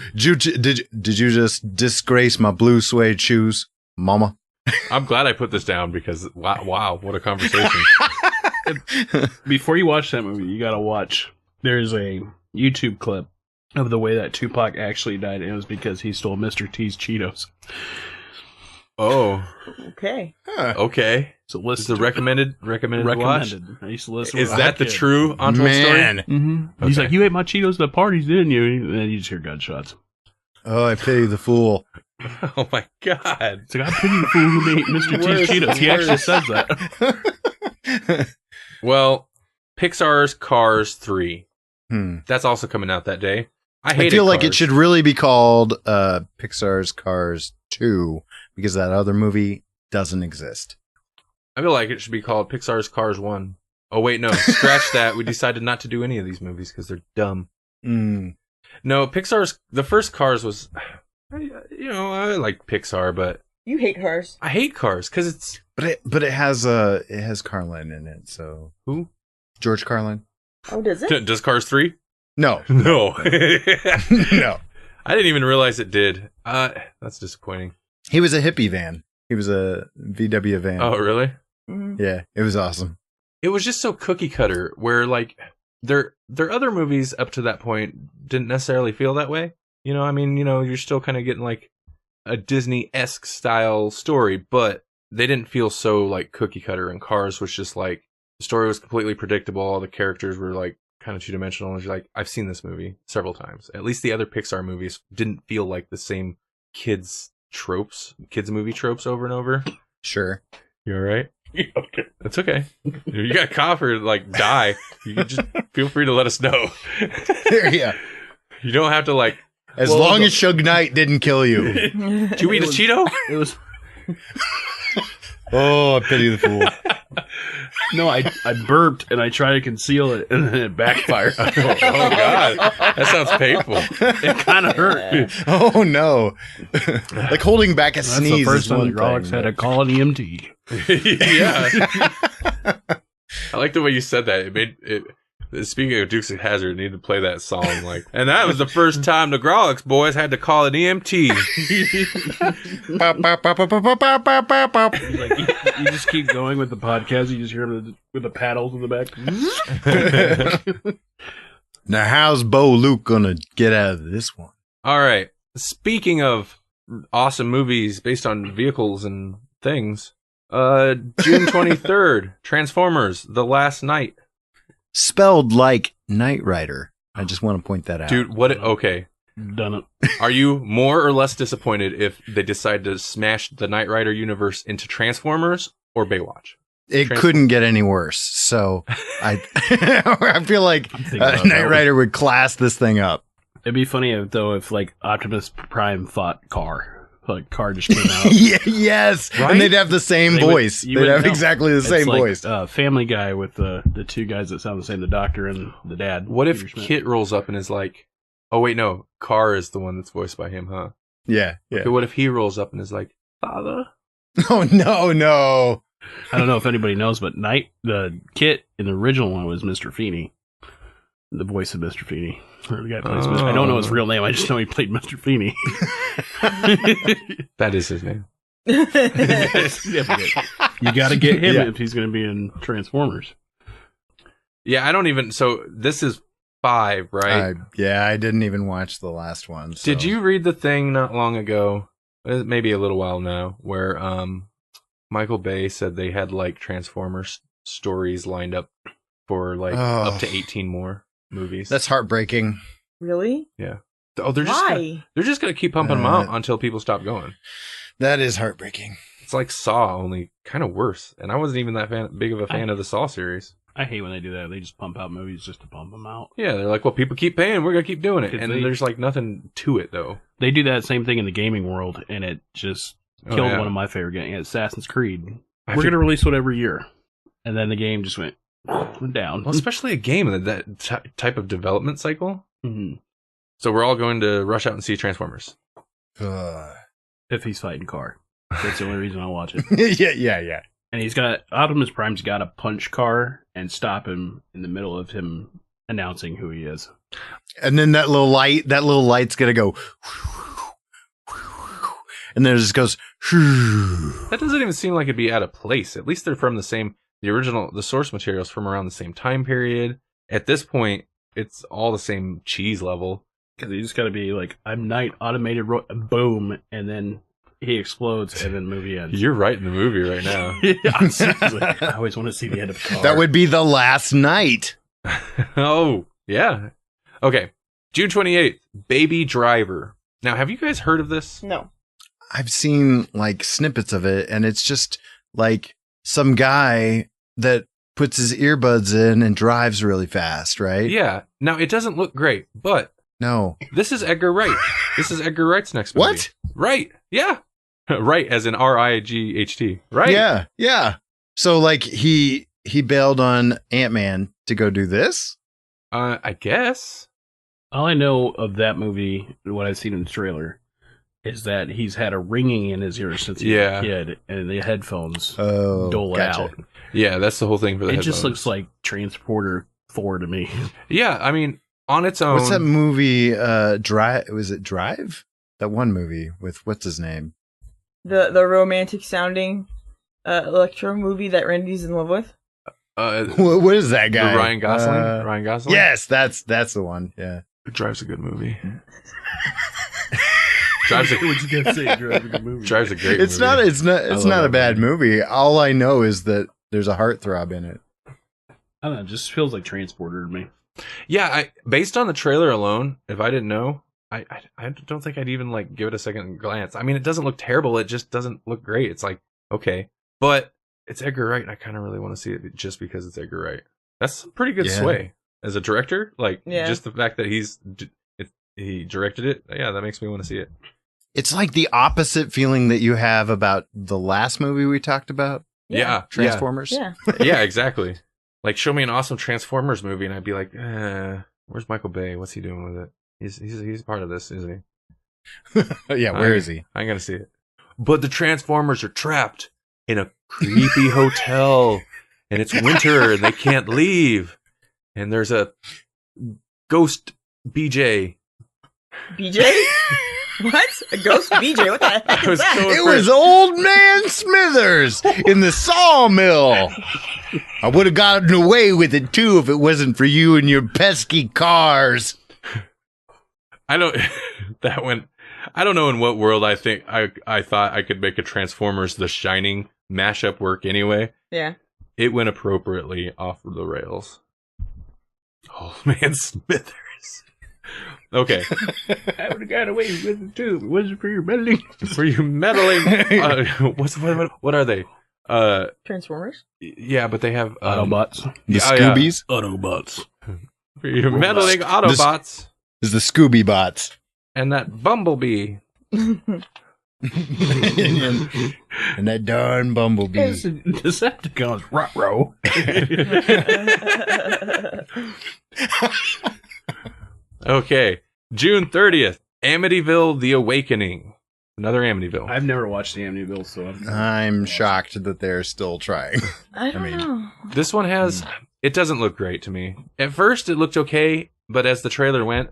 just disgrace my blue suede shoes, mama? I'm glad I put this down because wow, what a conversation. Before you watch that movie, you gotta watch. There's a YouTube clip of the way that Tupac actually died, and it was because he stole Mr. T's Cheetos. Oh, Okay. okay. So This is listen. a recommended watch. I used to listen. Is when I that the was a kid. true untold story? Man. Mm-hmm. He's Okay. like, you ate my Cheetos at the parties, didn't you? And then you just hear gunshots. Oh, I pity the fool. Oh my god. It's like, I pity the fool who made Mr. T's Cheetos. He actually says that. Well, Pixar's Cars 3. Hmm. That's also coming out that day. I I feel like it should really be called Pixar's Cars 2 because that other movie doesn't exist. I feel like it should be called Pixar's Cars 1. Oh wait, no. Scratch that. We decided not to do any of these movies because they're dumb. Mm. No, the first Cars was, I like Pixar, but You hate cars. I hate Cars because it's But it has Carlin in it, so who? George Carlin. Oh, does it? Does Cars 3? No, No. no. I didn't even realize it did. That's disappointing. He was a hippie van. He was a VW van. Oh, really? Mhm. Yeah, it was awesome. It was just so cookie cutter where like their other movies up to that point didn't necessarily feel that way. You know, I mean, you're still kind of getting like a Disney-esque style story, but they didn't feel so like cookie cutter, and Cars was just like the story was completely predictable. All the characters were like kind of two-dimensional, and you're like, I've seen this movie several times. At least the other Pixar movies didn't feel like the same kids movie tropes over and over. Sure. You all right? Okay. That's okay. If you got a cough or like die, you can just feel free to let us know. Yeah. You don't have to like. As Well, long the- as Suge Knight didn't kill you. Did you eat a Cheeto? It was Oh, I pity the fool. no, I burped and I tried to conceal it, and then it backfired. Oh God, that sounds painful. It kind of hurt. Oh no. Like holding back a That's sneeze the first is time one the Grawlix thing, had to but- call an EMT. Yeah. I like the way you said that. It made it. Speaking of Dukes of Hazzard, I need to play that song. Like, and that was the first time the Grawlix boys had to call an EMT. Bop, bop, bop, bop, bop, bop, bop, bop, bop. He's like, you just keep going with the podcast. You just hear him with the paddles in the back. Now, how's Bo Luke gonna get out of this one? All right. Speaking of awesome movies based on vehicles and things, June 23rd, Transformers: The Last Night. Spelled like Knight Rider. I just want to point that out. Dude, what? Okay. Done it. Are you more or less disappointed if they decide to smash the Knight Rider universe into Transformers or Baywatch? It couldn't get any worse. So I I feel like thinking about Knight that. Rider would class this thing up. It'd be funny though if like Optimus Prime fought Car. Like Car just came out. Yeah, yes. Right? And they'd have the same They would- voice. you They'd would have know. exactly the It's same like, voice. Family Guy with the two guys that sound the same, the doctor and the dad. What if Peter Schmidt. Kit rolls up and is like, oh, wait, no, Carr is the one that's voiced by him, huh? Yeah, yeah. Okay, what if he rolls up and is like, Father? Oh, no. I don't know if anybody knows, but the Kit in the original one was Mr. Feeney. The voice of Mr. Feeney. Or the guy plays Mr. I don't know his real name. I just know he played Mr. Feeney. That is his name. You got to get him Yeah. if he's going to be in Transformers. Yeah, I don't even, so this is 5, right? I didn't even watch the last one. So. Did you read the thing not long ago, maybe a little while now, where Michael Bay said they had like Transformers stories lined up for like up to 18 more movies? That's heartbreaking. Really? Yeah. Oh, they're just gonna keep pumping them out until people stop going. That is heartbreaking. It's like Saw, only kind of worse. And I wasn't even that big of a fan of the Saw series. I hate when they do that. They just pump out movies just to pump them out. Yeah, they're like, well, people keep paying, we're gonna keep doing it. And there's like nothing to it though. They do that same thing in the gaming world, and it just killed one of my favorite games, Assassin's Creed. We're going to release one every year. And then the game just went down. Well, especially a game in that type of development cycle. Mm-hmm. So we're all going to rush out and see Transformers. If he's fighting Car. That's the only reason I'll watch it. Yeah. And Optimus Prime's got to punch Car and stop him in the middle of him announcing who he is. And then that little light's going to go. And then it just goes. That doesn't even seem like it'd be out of place. At least they're from the source materials from around the same time period. At this point, it's all the same cheese level. Because you just got to be like, I'm Knight, automated, boom, and then he explodes, and then the movie ends. You're writing the movie right now. Yeah, seriously. I always want to see the end of Car. That would be the last night. Oh, yeah. Okay. June 28th, Baby Driver. Now, have you guys heard of this? No. I've seen like snippets of it, and it's just like some guy that puts his earbuds in and drives really fast, right? Yeah. Now, it doesn't look great, but No. this is Edgar Wright. This is Edgar Wright's next movie. What? Right. Yeah. Right, as in Right. Right? Yeah. So like he bailed on Ant-Man to go do this? I guess. All I know of that movie, what I've seen in the trailer, is that he's had a ringing in his ear since he was a kid, and the headphones dole out. Yeah, that's the whole thing for the headphones. It just looks like Transporter 4 to me. Yeah, I mean, on its own. What's that movie? Drive? Was it Drive? That one movie with what's his name? The romantic sounding electro movie that Randy's in love with. What is that guy? Ryan Gosling. Ryan Gosling. Yes, that's the one. Yeah, Drive's a good movie. Drive's a good movie. Drive's a great it's movie. It's not a bad movie. All I know is that there's a heartthrob in it. I don't know. It just feels like Transporter to me. Yeah, based on the trailer alone, if I didn't know, I don't think I'd even like give it a second glance. I mean, it doesn't look terrible. It just doesn't look great. It's like, okay, but it's Edgar Wright, and I kind of really want to see it just because it's Edgar Wright. That's some pretty good sway as a director. Like, just the fact that he directed it. Yeah, that makes me want to see it. It's like the opposite feeling that you have about the last movie we talked about. Yeah. Transformers. Yeah. Yeah, exactly. Like, show me an awesome Transformers movie, and I'd be like, where's Michael Bay? What's he doing with it? He's part of this, isn't he? Yeah, where is he? I'm gonna see it. But the Transformers are trapped in a creepy hotel, and it's winter, and they can't leave. And there's a ghost BJ. BJ? What? A ghost BJ? What the heck is that? It was Old Man Smithers in the sawmill. I would have gotten away with it too if it wasn't for you and your pesky cars. I don't know in what world I thought I could make a Transformers The Shining mashup work anyway. Yeah. It went appropriately off the rails. Oh man, Smithers. Okay. I would have got away with it too if it wasn't for your meddling. For you meddling. What are they? Transformers? Yeah, but they have Autobots. The Scoobies? Autobots. For you meddling Autobots. Is the Scooby bots. And that Bumblebee. And that darn Bumblebee. It's the Decepticons. Ruh-roh. Okay. June 30th. Amityville The Awakening. Another Amityville. I've never watched the Amityville, so I'm shocked that they're still trying. I don't know. This one has... It doesn't look great to me. At first, it looked okay, but as the trailer went,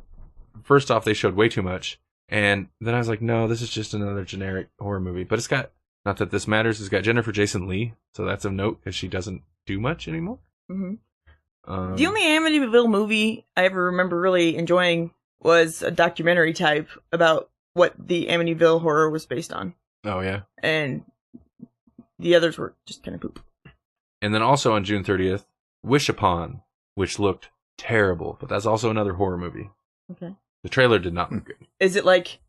first off, they showed way too much. And then I was like, no, this is just another generic horror movie. But it's got... Not that this matters. It's got Jennifer Jason Leigh, so that's of note, because she doesn't do much anymore. Mm-hmm. The only Amityville movie I ever remember really enjoying was a documentary type about what the Amityville horror was based on. Oh, yeah. And the others were just kind of poop. And then also on June 30th, Wish Upon, which looked terrible, but that's also another horror movie. Okay. The trailer did not look good. Is it like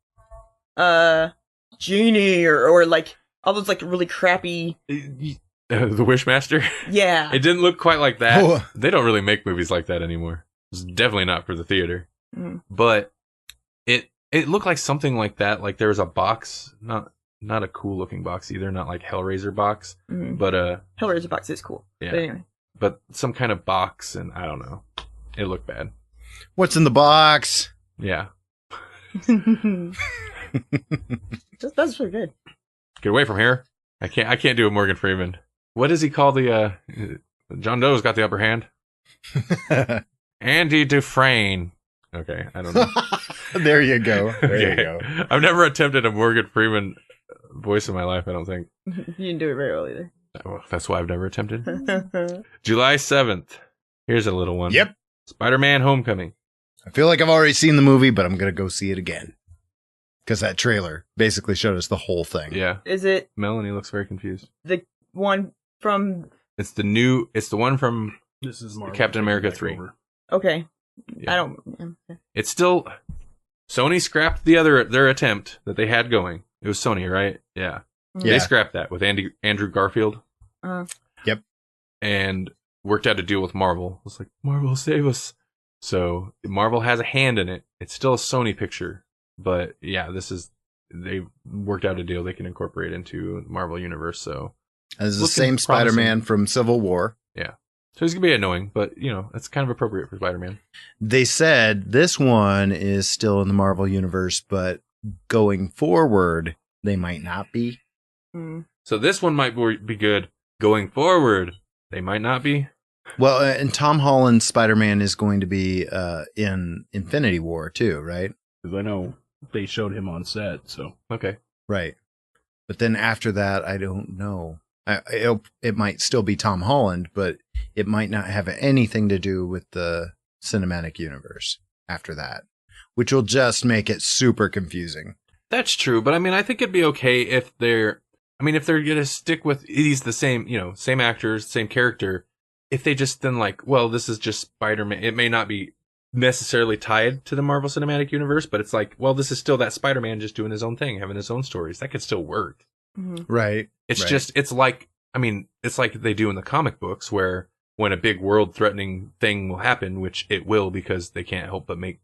Genie or like all those like really crappy? The Wishmaster. Yeah, It didn't look quite like that. Oh. They don't really make movies like that anymore. It's definitely not for the theater. Mhm. But it looked like something like that. Like there was a box, not a cool looking box either, not like Hellraiser box, Mhm. but Hellraiser box is cool. Yeah. But anyway, but some kind of box, and I don't know. It looked bad. What's in the box? Yeah. that's pretty good. Get away from here. I can't do a Morgan Freeman. What does he call the John Doe's got the upper hand? Andy Dufresne. Okay, I don't know. There you go. There you Okay. go. I've never attempted a Morgan Freeman voice in my life, I don't think. You didn't do it very well either. Well, that's why I've never attempted. July 7th. Here's a little one. Yep. Spider-Man Homecoming. I feel like I've already seen the movie, but I'm going to go see it again. Because that trailer basically showed us the whole thing. Yeah. Is it Melanie looks very confused. the one from? It's the one from This is Marvel Captain America taking 3. back over. Okay, Yeah. I don't. It's still Sony scrapped their attempt that they had going. It was Sony, right? Yeah. Yeah. They scrapped that with Andrew Garfield. Yep. And worked out a deal with Marvel. It was like, Marvel, save us. So Marvel has a hand in it. It's still a Sony picture. But yeah, they worked out a deal they can incorporate into the Marvel universe. So This is the Looking same Spider-Man promising. from Civil War. so he's gonna be annoying, but that's kind of appropriate for Spider-Man. They said this one is still in the Marvel universe, but going forward, they might not be. Mm. So this one might be good. Going forward, they might not be. Well, and Tom Holland's Spider-Man is going to be in Infinity War too, right? Because I know they showed him on set, so Okay. Right. But then after that, I don't know. It might still be Tom Holland, but it might not have anything to do with the cinematic universe after that, which will just make it super confusing. That's true, but I mean, I think it'd be okay if they're gonna stick with he's the same, same actors, same character. If they just then this is just Spider-Man. It may not be necessarily tied to the Marvel Cinematic Universe, but it's like, well, this is still that Spider-Man just doing his own thing, having his own stories. That could still work. Mm-hmm. Right. It's Right. just, it's like they do in the comic books where when a big world threatening thing will happen, which it will because they can't help but make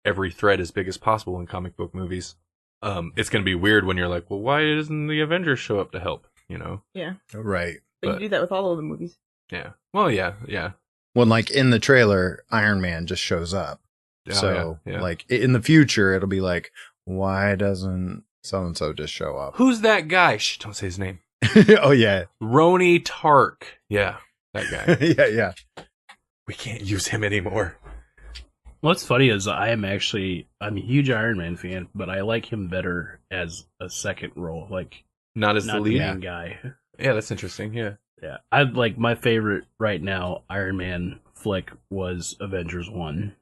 every threat as big as possible in comic book movies. It's going to be weird when you're like, well, why doesn't the Avengers show up to help? Yeah, Right. but But- you do that with all of the movies. Yeah. Well, yeah. When like in the trailer, Iron Man just shows up. Oh, So yeah. like in the future, it'll be like, why doesn't so-and-so just show up? Who's that guy? Shh, don't say his name. Oh, yeah. Roni Tark. Yeah, that guy. Yeah. We can't use him anymore. what's funny is I'm a huge Iron Man fan, but I like him better as a second role, like Not as not the the lead. main guy. Yeah, that's interesting. Yeah. Yeah, I like my favorite right now Iron Man flick was Avengers 1.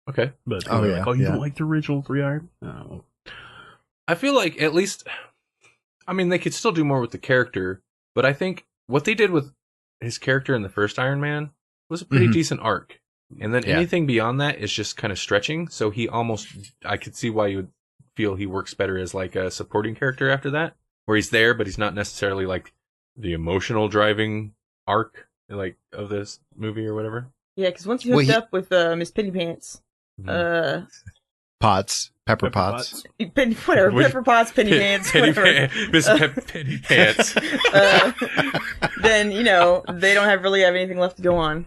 Okay. But Oh, they're yeah, like, you yeah. don't like the original 3 Iron? Oh. I feel like at least, they could still do more with the character, but I think what they did with his character in the first Iron Man was a pretty Mhm. decent arc. And then Yeah. anything beyond that is just kind of stretching. So I could see why you would feel he works better as like a supporting character after that, where he's there, but he's not necessarily like the emotional driving arc of this movie or whatever. Yeah, because once you Well, hooked up with Miss Penny Pants, Mhm. Pepper Potts. Whatever, Which- Pepper Potts, Penny Pants, Penny whatever. Miss Penny Pants. Then they don't really have anything left to go on.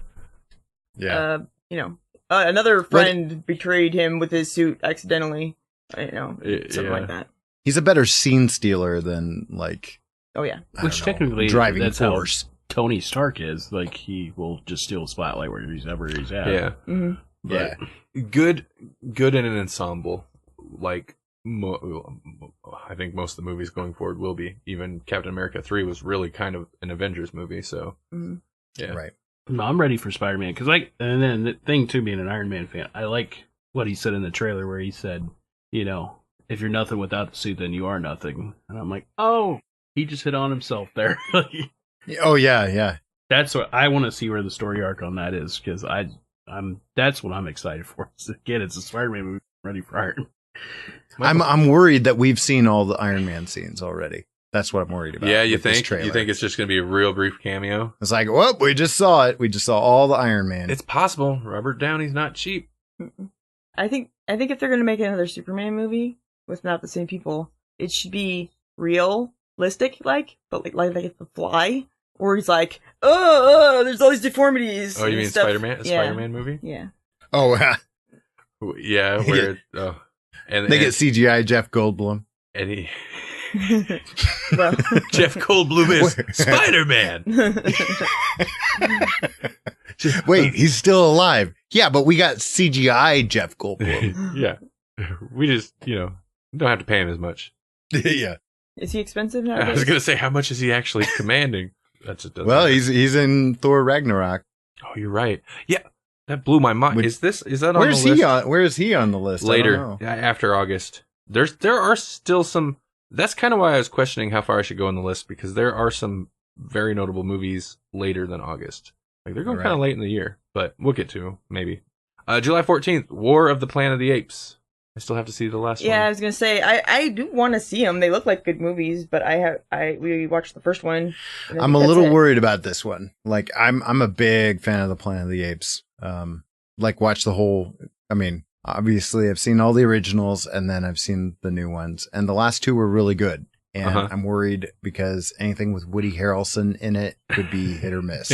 Yeah. Another friend betrayed him with his suit accidentally. Something Yeah. like that. He's a better scene stealer than like, Oh yeah. I Which don't know, technically driving that's force. how Tony Stark is. Like, he will just steal a spotlight wherever he's at. Yeah. hmm But Good in an ensemble. Like, I think most of the movies going forward will be. Even Captain America 3 was really kind of an Avengers movie, so hmm yeah. Right. no, I'm ready for Spider-Man. Because, and then the thing, too, being an Iron Man fan, I like what he said in the trailer where he said, if you're nothing without the suit, then you are nothing. And I'm like, oh, he just hit on himself there. Oh, yeah. That's what I want to see where the story arc on that is, because that's what I'm excited for. Again, it's a Spider-Man movie. ready for Iron. I'm worried that we've seen all the Iron Man scenes already. That's what I'm worried about. Yeah, you with this think? trailer. You think it's just going to be a real brief cameo? It's like, well, we just saw it. We just saw all the Iron Man. It's possible. Robert Downey's not cheap. I think if they're gonna make another Superman movie with not the same people, it should be realistic, but like The Fly, where he's like, oh, there's all these deformities. Oh, you and mean stuff. Spider-Man? A Yeah. Spider-Man movie? Yeah. Oh, Yeah, where and they get CGI Jeff Goldblum. and he Well, Jeff Goldblum is Spider-Man. Wait, he's still alive. Yeah, but we got CGI Jeff Goldblum. Yeah, we just don't have to pay him as much. Yeah. is he expensive I nowadays? was gonna say, how much is he actually commanding? That's just Well, he's in Thor Ragnarok. Oh, you're right. Yeah, that blew my mind. But Is that on Where's the list? he on? Where is he on the list? I don't Later, know. after August. There are still some. That's kind of why I was questioning how far I should go on the list, because there are some very notable movies later than August. Like they're going Right. kind of late in the year, but we'll get to maybe. July 14th, War of the Planet of the Apes. I still have to see the last Yeah, I one. was gonna say I do want to see them. They look like good movies, but we watched the first one. And I I'm a think little that's it. worried about this one. Like, I'm a big fan of the Planet of the Apes. Watch the whole. I mean, obviously, I've seen all the originals, and then I've seen the new ones, and the last two were really good. And Uh-huh. I'm worried because anything with Woody Harrelson in it could be hit or miss.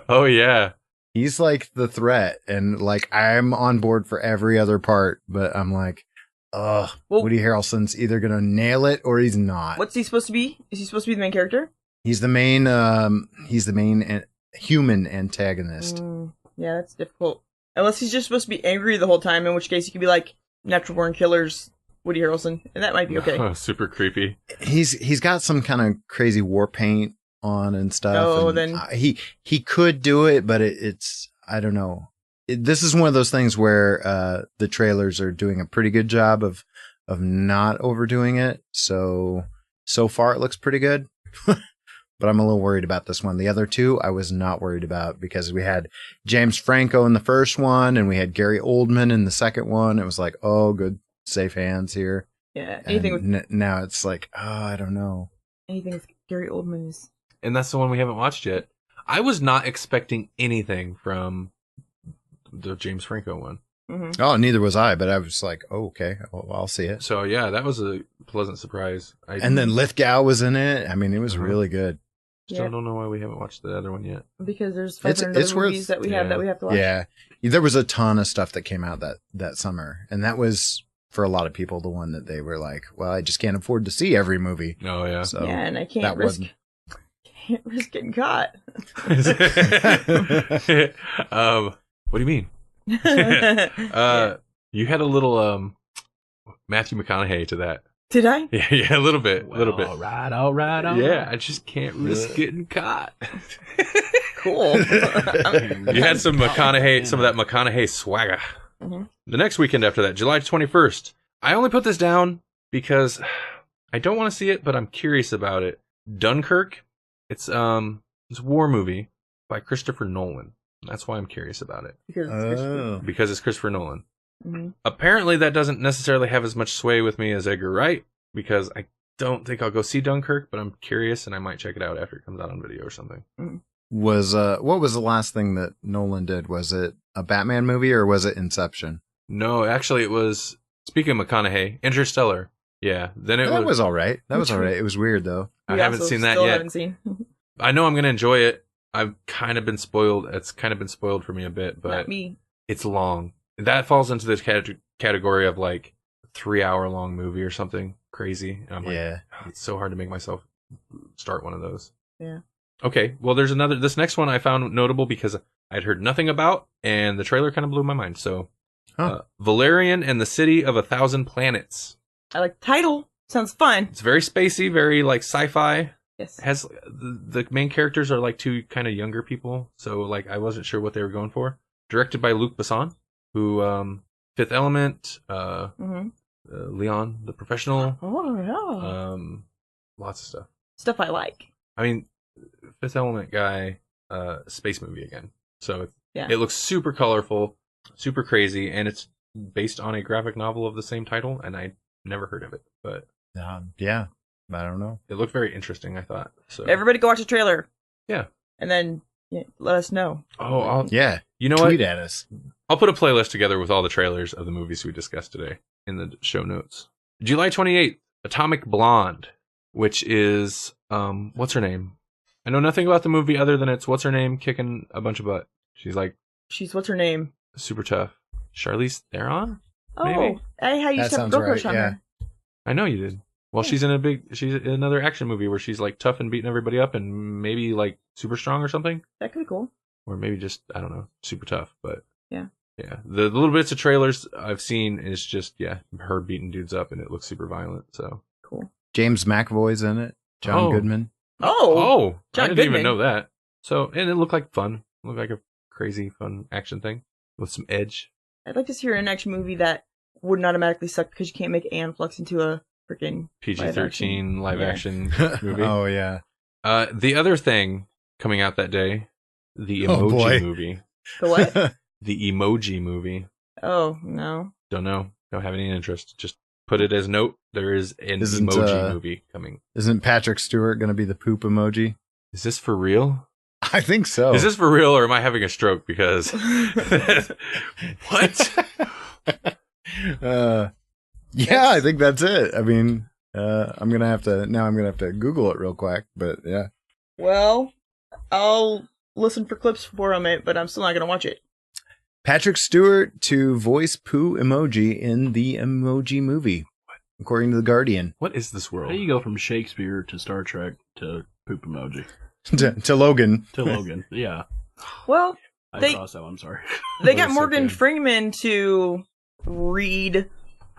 Oh yeah. He's like the threat, and like I'm on board for every other part, but I'm like, ugh, Well- Woody Harrelson's either gonna nail it or he's not. What's he supposed to be? Is he supposed to be the main character? He's the main, human antagonist. Yeah, that's difficult. Unless he's just supposed to be angry the whole time, in which case he could be like Natural Born Killers, Woody Harrelson, and that might be okay. Oh, super creepy. He's got some kind of crazy war paint on and stuff. Oh, and then- he could do it, but it's I don't know. This is one of those things where the trailers are doing a pretty good job of not overdoing it. So far it looks pretty good. But I'm a little worried about this one. The other two I was not worried about because we had James Franco in the first one and we had Gary Oldman in the second one. It was like, oh, good, safe hands here. Yeah, anything And with now it's like, oh, I don't know. Gary Oldman is. And that's the one we haven't watched yet. I was not expecting anything from the James Franco one. Mm-hmm. Oh, neither was I, but I was like, oh, okay, I'll see it. So yeah, that was a pleasant surprise. And then Lithgow was in it. I mean, it was Uh-huh. really good. Still don't know why we haven't watched the other one yet. Because there's It's 500 other worth- movies that we yeah. have to watch. Yeah, there was a ton of stuff that came out that summer, and that was for a lot of people the one that they were like, well, I just can't afford to see every movie. Oh yeah. So Yeah, and I that can't risk getting caught. What do you mean? You had a little Matthew McConaughey to that. Did I? Yeah, a little bit, a little bit. All right. Yeah, I just can't risk getting caught. Cool. You had some McConaughey, some of that McConaughey swagger. Mhm. The next weekend after that, July 21st. I only put this down because I don't want to see it, but I'm curious about it. Dunkirk. It's a war movie by Christopher Nolan. That's why I'm curious about it, because it's Christopher Nolan. Mm-hmm. Apparently, that doesn't necessarily have as much sway with me as Edgar Wright, because I don't think I'll go see Dunkirk, but I'm curious and I might check it out after it comes out on video or something. what was the last thing that Nolan did? Was it a Batman movie or was it Inception? No, actually, it was, speaking of McConaughey, Interstellar. Yeah, then it That was all right. That was all right. It was weird though. I We haven't also seen that still yet. Haven't seen. I know I'm going to enjoy it. I've kind of been spoiled. It's kind of been spoiled for me a bit, but Not me. it's long. That falls into this category of like 3-hour long movie or something crazy. And I'm like, Yeah. "Oh, it's so hard to make myself start one of those. Yeah. Okay. Well, there's another. This next one I found notable because I'd heard nothing about, and the trailer kind of blew my mind. So, Valerian and the City of 1,000 Planets. I like the title. Sounds fun. It's very spacey, very like sci-fi. Yes. Has the main characters are like two kind of younger people, so like I wasn't sure what they were going for. Directed by Luc Besson, who Fifth Element, Mm-hmm. Leon the Professional, Oh yeah. lots of stuff. Stuff I like. I mean, Fifth Element guy, space movie again. So Yeah. it looks super colorful, super crazy, and it's based on a graphic novel of the same title, and I never heard of it, but Yeah, I don't know. it looked very interesting, I thought. So Everybody go watch the trailer. Yeah. And then let us know. Yeah, you know tweet what? at us. I'll put a playlist together with all the trailers of the movies we discussed today in the show notes. July 28th, Atomic Blonde, which is, what's her name? I know nothing about the movie other than it's what's her name kicking a bunch of butt. She's what's her name? Super tough. Charlize Theron? Oh, Maybe? I used to have a girl crush on her. I know you did. Well, she's in another action movie where she's like tough and beating everybody up and maybe like super strong or something. That could be cool. Or maybe just, I don't know, super tough, but. Yeah. Yeah. The little bits of trailers I've seen is just, her beating dudes up and it looks super violent, so. Cool. James McAvoy's in it. John Goodman. Oh, I didn't even know that. So, and it looked like fun. It looked like a crazy fun action thing with some edge. I'd like to see an action movie that wouldn't automatically suck because you can't make Anne Flux into a freaking PG-13 live action movie. Oh, yeah. The other thing coming out that day, the Emoji movie. The what? The Emoji movie. Oh, no. Don't know. Don't have any interest. Just put it as note. There is an Emoji movie coming. Isn't Patrick Stewart going to be the poop emoji? Is this for real? I think so. Is this for real or am I having a stroke? Because what? Yeah, I think that's it. I mean, I'm gonna have to Google it real quick, but yeah. Well, I'll listen for clips from it, but I'm still not gonna watch it. Patrick Stewart to voice poo emoji in the Emoji movie, according to The Guardian. What is this world? How do you go from Shakespeare to Star Trek to poop emoji? to Logan. To Logan, yeah. Well, I crossed that one, I'm sorry. They got Morgan Freeman to read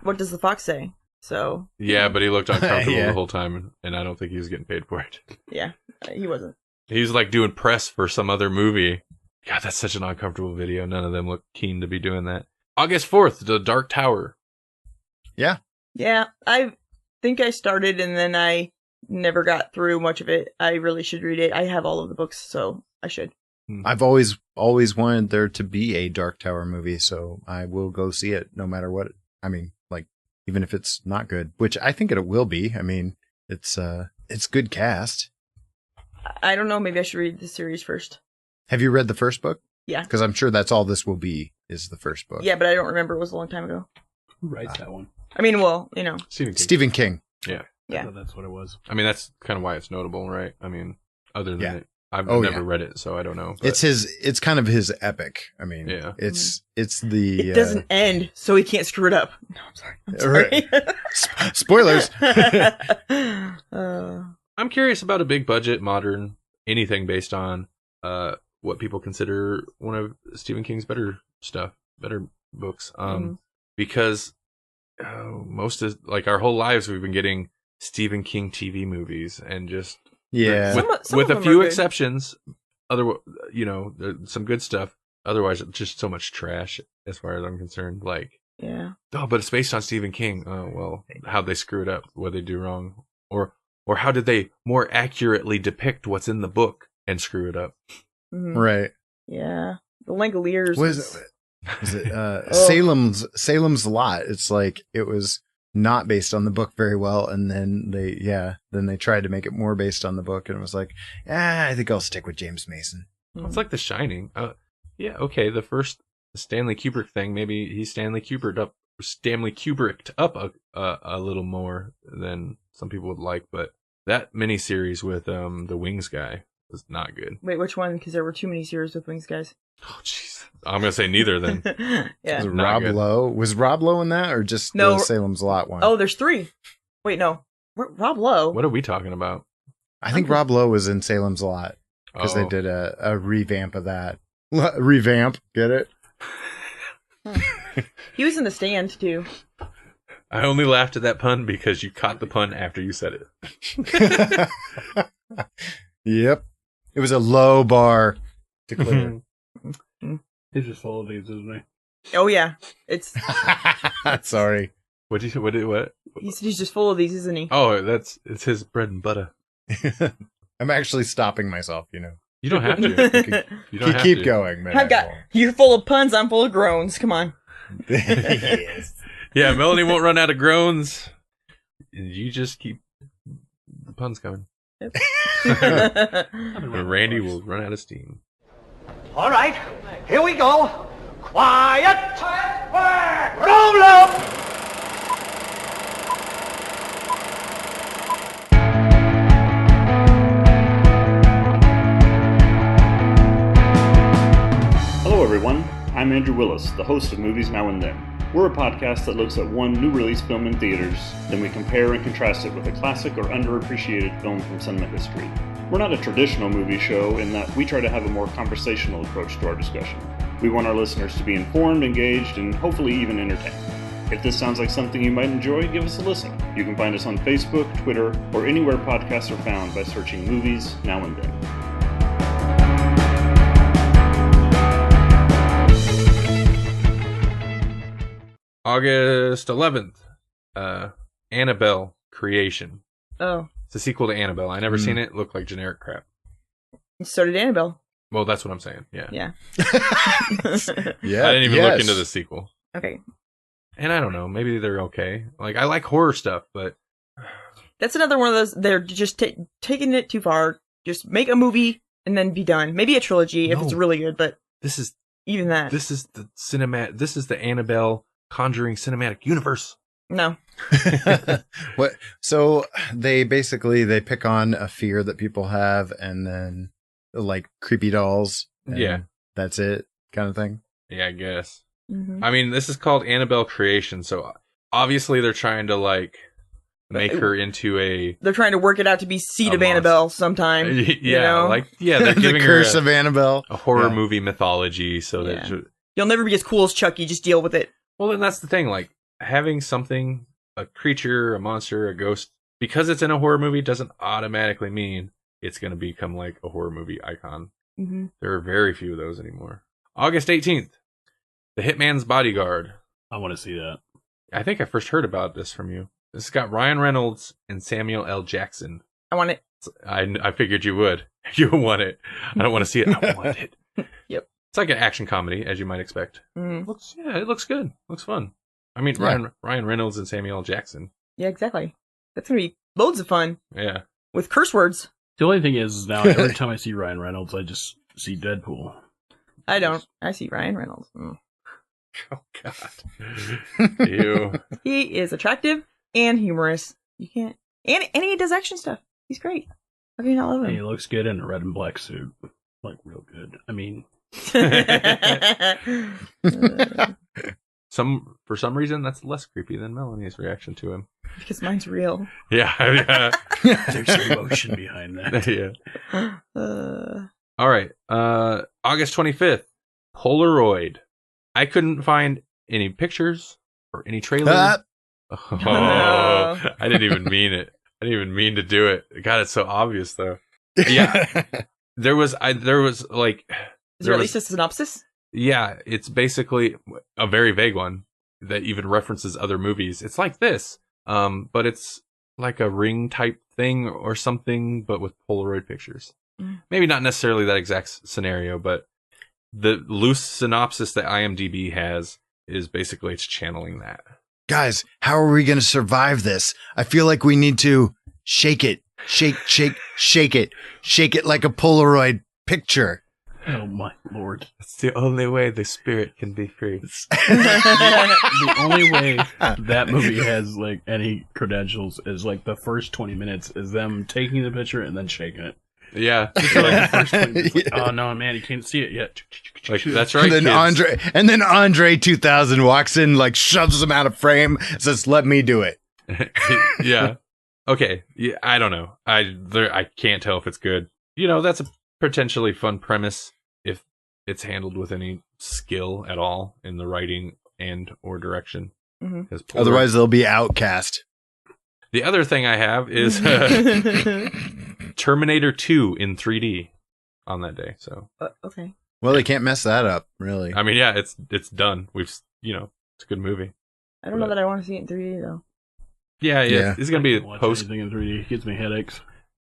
What Does the Fox Say? So yeah, but he looked uncomfortable the whole time, and I don't think he was getting paid for it. Yeah, he wasn't. He was like doing press for some other movie. God, that's such an uncomfortable video. None of them look keen to be doing that. August 4th, The Dark Tower. Yeah. Yeah, I think I started and then I never got through much of it. I really should read it. I have all of the books, so I should. I've always wanted there to be a Dark Tower movie, so I will go see it no matter what. I mean, like, even if it's not good, which I think it will be. I mean, it's good cast. I don't know. Maybe I should read the series first. Have you read the first book? Yeah. Because I'm sure that's all this will be, is the first book. Yeah, but I don't remember. It was a long time ago. Who writes that one? I mean, well, you know. Stephen King. Yeah. Yeah. That's what it was. I mean, that's kind of why it's notable, right? I mean, other than it. I've never read it, so I don't know. But. It's kind of his epic. I mean, it's the... It doesn't end, so he can't screw it up. No, I'm sorry. Spoilers. I'm curious about a big budget, modern, anything based on what people consider one of Stephen King's better books. Because most of, like, our whole lives we've been getting Stephen King TV movies and just... Yeah, with a few exceptions, there's some good stuff. Otherwise, it's just so much trash as far as I'm concerned. Like, but it's based on Stephen King. Oh well, how'd they screw it up? What did they do wrong? Or how did they more accurately depict what's in the book and screw it up? Mm-hmm. Right. Yeah, the Langoliers. Was it Salem's Lot? It's like it was not based on the book very well, and then they tried to make it more based on the book, and it was like, I think I'll stick with James Mason. Well, it's like The Shining. Okay, the first Stanley Kubrick thing, maybe he Stanley Kubricked up a little more than some people would like, but that miniseries with the Wings guy was not good. Wait, which one? Because there were too many series with Wings guys. Oh, jeez. I'm gonna say neither then. Yeah. Was Rob Lowe in that, or just the Salem's Lot one? Oh, there's 3. Wait, no. Rob Lowe. What are we talking about? I think Rob Lowe was in Salem's Lot because they did a revamp of that. Revamp, get it? He was in The Stand too. I only laughed at that pun because you caught the pun after you said it. Yep. It was a low bar to clear. He's just full of these, isn't he? Oh yeah, it's. Sorry. What? He said he's just full of these, isn't he? Oh, it's his bread and butter. I'm actually stopping myself. You don't have to. You don't have keep to. going, man. You're full of puns. I'm full of groans. Come on. Yes. Yeah, Melanie won't run out of groans. You just keep the puns coming. And Randy will run out of steam. All right, here we go. Quiet! Roll up! Hello everyone, I'm Andrew Willis, the host of Movies Now and Then. We're a podcast that looks at one new release film in theaters, then we compare and contrast it with a classic or underappreciated film from cinema history. We're not a traditional movie show in that we try to have a more conversational approach to our discussion. We want our listeners to be informed, engaged, and hopefully even entertained. If this sounds like something you might enjoy, give us a listen. You can find us on Facebook, Twitter, or anywhere podcasts are found by searching Movies Now and Then. August 11th, Annabelle Creation. Oh, It's a sequel to Annabelle. I never seen it. Looked like generic crap. so did Annabelle. Well, that's what I'm saying. Yeah. Yeah. Yeah. I didn't even look into the sequel. Okay. And I don't know. Maybe they're okay. Like, I like horror stuff, but That's another one of those. They're just taking it too far. Just make a movie and then be done. Maybe a trilogy if it's really good, but this is even that. This is the Annabelle Conjuring cinematic universe. No. What? So they pick on a fear that people have, and then like creepy dolls. And Yeah. that's it, kind of thing. Yeah, I guess. Mm-hmm. I mean, this is called Annabelle Creation, so obviously they're trying to like make her into a They're trying to work it out to be Seed A of monster. Annabelle sometime. yeah, you know? they're The giving curse her of Annabelle. a horror Yeah. movie mythology, so that You'll never be as cool as Chucky. Just deal with it. well, then that's the thing, like having something, a creature, a monster, a ghost, because it's in a horror movie doesn't automatically mean it's going to become like a horror movie icon. Mm-hmm. There are very few of those anymore. August 18th, The Hitman's Bodyguard. I want to see that. I think I first heard about this from you. This has got Ryan Reynolds and Samuel L. Jackson. I want it. I figured you would. You want it. I don't want to see it. I want it. Yep. It's like an action comedy, as you might expect. Mm. It looks good. Looks fun. I mean, Yeah. Ryan Reynolds and Samuel L. Jackson. Yeah, exactly. That's gonna be loads of fun Yeah. with curse words. The only thing is now every time I see Ryan Reynolds, I just see Deadpool. I don't. I see Ryan Reynolds. Mm. Oh God. Ew. He is attractive and humorous. You can't. And he does action stuff. He's great. How can you not love And he him? looks good in a red and black suit. Like, real good. I mean, For some reason, that's less creepy than Melanie's reaction to him. because mine's real. Yeah. there's emotion behind that. Yeah. Uh, All right. August 25th, Polaroid. I couldn't find any pictures or any trailers. Oh, No. I didn't even mean it. I didn't even mean to do it. God, it's so obvious though. Yeah. There was like, is there There at was- least a synopsis? yeah, it's basically a very vague one that even references other movies. It's like this, but it's like a Ring type thing or something, but with Polaroid pictures. Mm. Maybe not necessarily that exact scenario, but the loose synopsis that IMDb has is basically it's channeling that. Guys, how are we going to survive this? I feel like we need to shake it. Shake it like a Polaroid picture. Oh my lord. It's the only way the spirit can be free. The only way that movie has like any credentials is like the first 20 minutes is them taking the picture and then shaking it. Yeah. So, like, the first 20 minutes, like, oh no, man, you can't see it yet. Like, that's right. And then Andre 2000 walks in, like shoves him out of frame, says, "Let me do it." Yeah. Okay. Yeah, I don't know. I can't tell if it's good. You know, that's a potentially fun premise if it's handled with any skill at all in the writing and or direction. Mhm. 'Cause Otherwise, they'll be outcast. the other thing I have is Terminator 2 in 3D on that day. So, Okay. Well, they can't mess that up, really. I mean, yeah, it's done. It's a good movie. I don't know that I want to see it in 3D though. Yeah. Yeah. It's going to be Watch post. anything in 3D. It gives me headaches.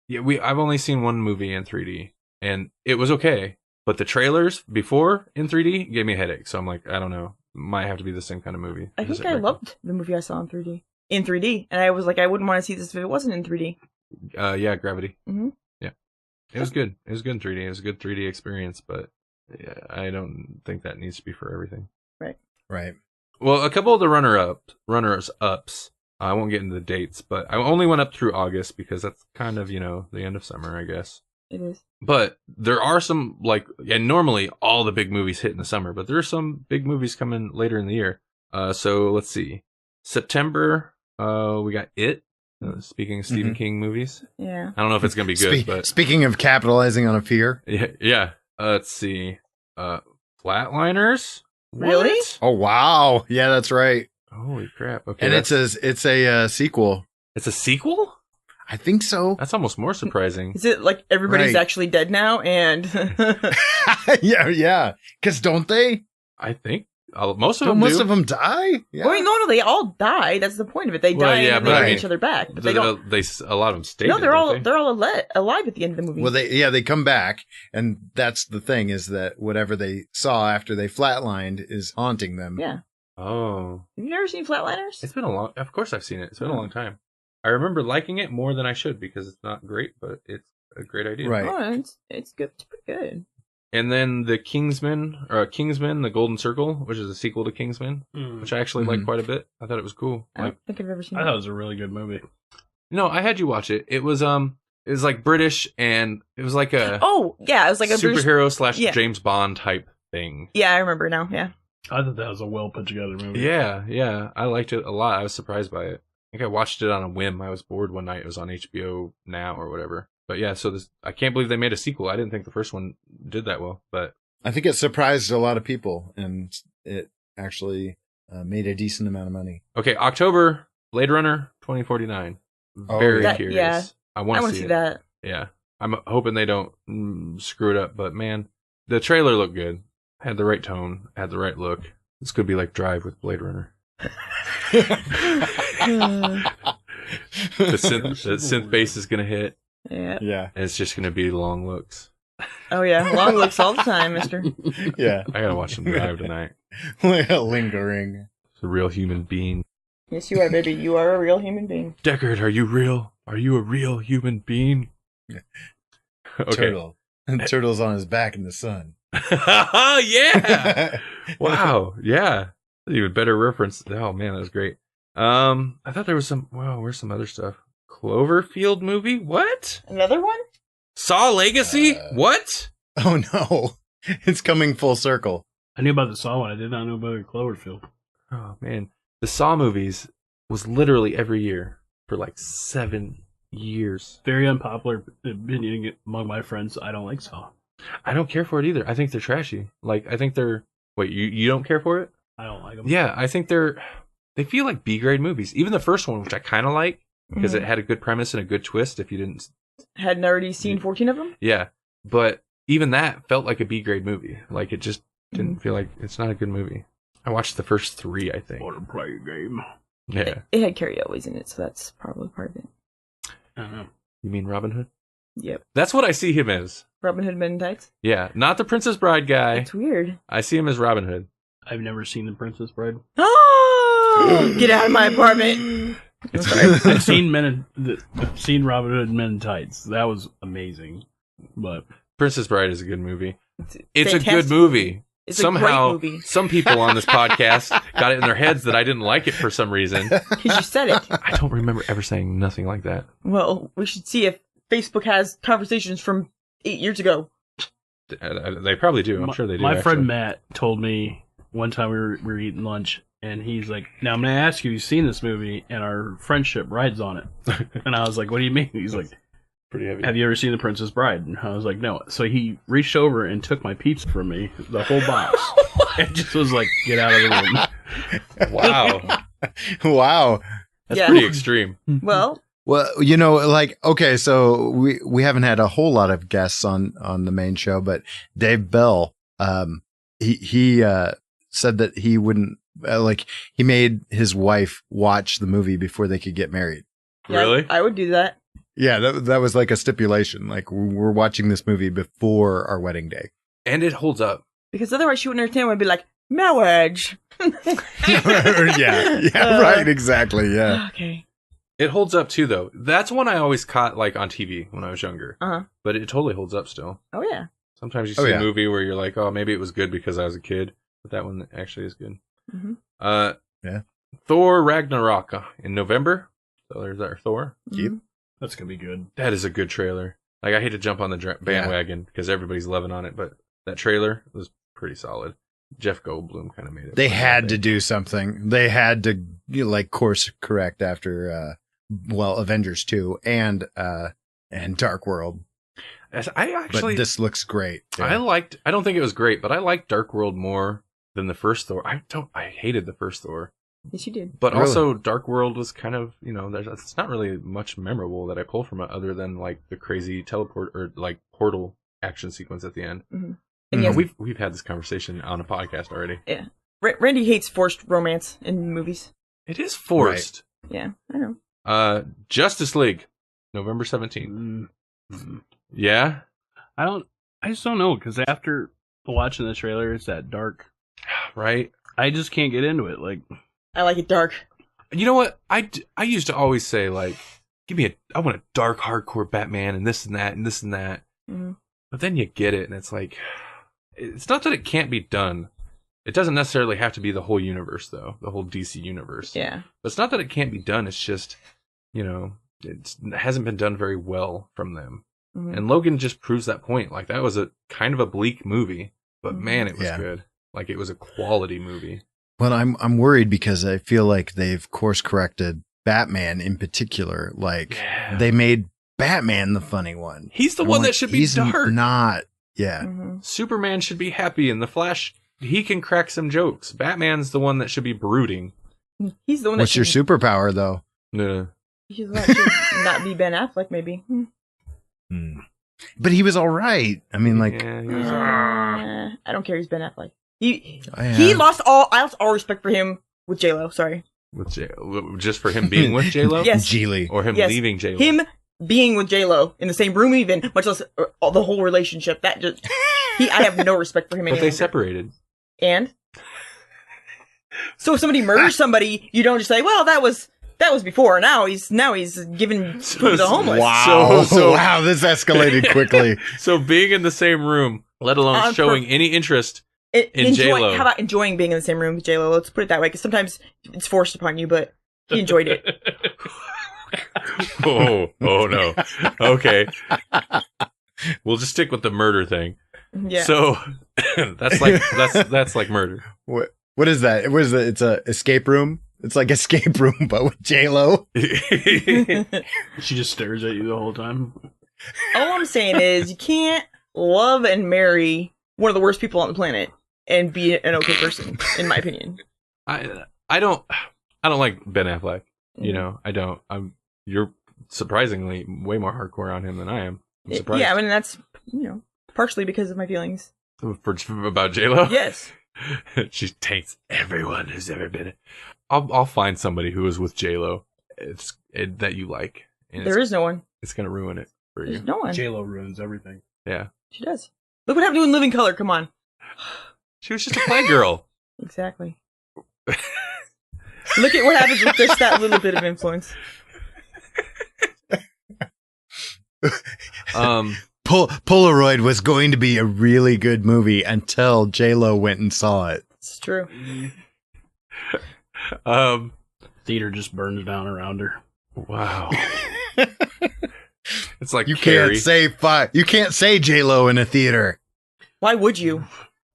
Yeah, I've only seen one movie in 3D and it was okay. But the trailers before in 3D gave me a headache. So I'm like, I don't know. might have to be the same kind of movie. I think I loved the movie I saw in 3D. In 3D, and I was like, I wouldn't want to see this if it wasn't in 3D. Yeah, Gravity. Mm-hmm. Yeah, it was good. It was good in 3D. It was a good 3D experience, but yeah, I don't think that needs to be for everything. Right. Well, a couple of the runners-ups. I won't get into the dates, but I only went up through August because that's kind of, the end of summer, I guess. It is. But there are some, and normally all the big movies hit in the summer, but there are some big movies coming later in the year. So let's see. September, we got It. Speaking of Stephen King movies. Yeah. I don't know if it's going to be good, but... Speaking of capitalizing on a fear. Yeah. Let's see. Flatliners? Really? What? Oh, wow. Yeah, that's right. Holy crap. Okay. And it's a sequel. It's a sequel? I think so. That's almost more surprising. Is it like everybody's Right. actually dead now and... Yeah. Because don't they? I think most of Don't them most do. of them die? Yeah. Well, no, they all die. That's the point of it. They Well, die yeah, and they but get I each other back. But they A don't... lot of them stay. No, they're all don't they? alive at the end of the movie. Well, they come back, and that's the thing, is that whatever they saw after they flatlined is haunting them. Yeah. Oh. Have you never seen Flatliners? It's been a long... Of course I've seen it. It's been a long time. I remember liking it more than I should because it's not great, but it's a great idea. Right. Oh, it's good. It's pretty good. And then the Kingsman, The Golden Circle, which is a sequel to Kingsman, which I actually like quite a bit. I thought it was cool. I don't think I've ever seen I it. thought it was a really good movie. No, I had you watch it. It was like British, and it was like a Oh, yeah. It was like a British... superhero / Yeah. James Bond type thing. Yeah, I remember now. Yeah. I thought that was a well put together movie. Yeah, I liked it a lot. I was surprised by it. I think I watched it on a whim. I was bored one night. It was on HBO Now or whatever. But yeah, so I can't believe they made a sequel. I didn't think the first one did that well, but I think it surprised a lot of people, and it actually made a decent amount of money. okay. October, Blade Runner 2049. Oh, Very yeah. curious. Yeah. I I want want to to see it. that. Yeah, I'm hoping they don't screw it up. But man, the trailer looked good. Had the right tone. Had the right look. This could be like Drive with Blade Runner. The synth bass is gonna hit, Yeah. Yeah. and it's just gonna be long looks. Oh, yeah. Long looks all the time, mister. Yeah. I gotta watch some Drive tonight. Lingering. It's a real human being. Yes, you are, baby. You are a real human being. Deckard, are you real? Are you a real human being? Okay. Turtle. Turtle's on his back in the sun. Yeah. Wow. Yeah. Even better reference. Oh man, that was great. I thought there was some. Wow, where's some other stuff? Cloverfield movie? What? Another one? Saw Legacy? What? Oh no. It's coming full circle. I knew about the Saw one. I did not know about Cloverfield. Oh man, the Saw movies was literally every year for like 7 years. Very unpopular opinion among my friends. I don't like Saw. I don't care for it either. I think they're trashy. Like I think they're. Wait, you don't care for it? I don't like them. Yeah, I think they feel like B-grade movies. Even the first one, which I kind of like because it had a good premise and a good twist. If you didn't, Hadn't already seen 14 of them? yeah, but even that felt like a B-grade movie. Like it just didn't feel like it's not a good movie. I watched the first 3, I think. Want to play a game? Yeah, It had Carrie Elways in it, so that's probably part of it. I don't know. you mean Robin Hood? Yep. That's what I see him as. Robin Hood Men in Tights? Yeah, not the Princess Bride guy. It's weird. I see him as Robin Hood. I've never seen The Princess Bride. Oh! Get out of my apartment! I'm sorry. I've seen Robin Hood Men in Tights. That was amazing. But Princess Bride is a good movie. It's a good fantastic movie. It's a Somehow, great movie. some people on this podcast got it in their heads that I didn't like it for some reason. Because you said it. I don't remember ever saying nothing like that. Well, we should see if Facebook has conversations from 8 years ago. They probably do. I'm sure they do. My friend actually. Matt told me one time we were eating lunch, and he's like, "Now I'm going to ask you, you've seen this movie, and our friendship rides on it." And I was like, "What do you mean?" He's like, Pretty heavy. "Have you ever seen The Princess Bride?" And I was like, "No." So he reached over and took my pizza from me, the whole box, and just was like, "Get out of the room." Wow. Wow. That's Yeah. pretty extreme. Well, Well, you know, like, okay, so we haven't had a whole lot of guests on the main show, but Dave Bell, he said that he wouldn't, he made his wife watch the movie before they could get married. yeah, Really? I would do that. Yeah, that was like a stipulation. Like, we're watching this movie before our wedding day. And it holds up. Because otherwise she wouldn't understand. I'd be like, Marriage. yeah, right, exactly, yeah. Okay. It holds up too, though. That's one I always caught like on TV when I was younger. But it totally holds up still. Oh yeah. Sometimes you see a movie where you're like, oh, maybe it was good because I was a kid, but that one actually is good. Yeah. Thor Ragnarok in November. So there's our Thor. Yep. That's gonna be good. That is a good trailer. Like, I hate to jump on the bandwagon because everybody's loving on it, but that trailer was pretty solid. Jeff Goldblum kind of made it. They had to do something. They had to course correct after Avengers 2 and Dark World. But this looks great. Yeah. I don't think it was great, but I liked Dark World more than the first Thor. I hated the first Thor. Yes, you did. But also, Dark World was kind of, it's not really much memorable that I pull from it other than like the crazy teleport or like portal action sequence at the end. Mm-hmm. And yes, we've had this conversation on a podcast already. Yeah. Randy hates forced romance in movies. It is forced. Right. Yeah, I know. Justice League, November 17th. Yeah? I just don't know, because after watching the trailer, it's that dark. Right? I just can't get into it. Like, I like it dark. You know what? I used to always say, like, I want a dark, hardcore Batman and this and that and this and that. Mm-hmm. But then you get it, and it's like, it's not that it can't be done. It doesn't necessarily have to be the whole universe, though, the whole DC universe. Yeah. But it's not that it can't be done. It's just, it hasn't been done very well from them. Mm-hmm. And Logan just proves that point. Like, that was a kind of a bleak movie, but man, it was good. Like, it was a quality movie. Well, I'm worried because I feel like they've course corrected Batman in particular. Like, they made Batman the funny one. He's the one that should be dark. Not, yeah. Mm-hmm. Superman should be happy, and the Flash, he can crack some jokes. Batman's the one that should be brooding. He's the one. What's your superpower, though? He's the one that should not be Ben Affleck, maybe. But he was all right. I mean, like, he was I don't care. He's Ben Affleck. He lost all. I lost all respect for him with J-Lo. Sorry. With J-Lo, just for him being with J-Lo? Yes. Geely. Or him leaving J-Lo? Him being with J-Lo in the same room, even, much less the whole relationship. That just, I have no respect for him anymore. But they separated. And? So if somebody murders somebody, you don't just say, well, that was before. Now he's giving food to the homeless. Wow. Wow, this escalated quickly. So being in the same room, let alone showing any interest in J-Lo. How about enjoying being in the same room with J-Lo? Let's put it that way, because sometimes it's forced upon you, but he enjoyed it. Oh no. Okay. We'll just stick with the murder thing. Yeah. So that's like murder. What is that? It's a escape room. It's like escape room, but with J-Lo. She just stares at you the whole time. All I'm saying is you can't love and marry one of the worst people on the planet and be an okay person, in my opinion. I don't like Ben Affleck. I don't. You're surprisingly way more hardcore on him than I am. I'm surprised. Yeah, I mean, that's, partially because of my feelings. About J-Lo? Yes. She takes everyone who's ever been. I'll find somebody who is with J-Lo that you like. And there is no one. It's going to ruin it for you. There's no one. J-Lo ruins everything. Yeah. She does. Look what happened to In Living Color. Come on. She was just a playgirl. Exactly. Look at what happens with just that little bit of influence. Polaroid was going to be a really good movie until J-Lo went and saw it. It's true. Theater just burns down around her. Wow. It's like you Carrie. You can't say J-Lo in a theater. Why would you?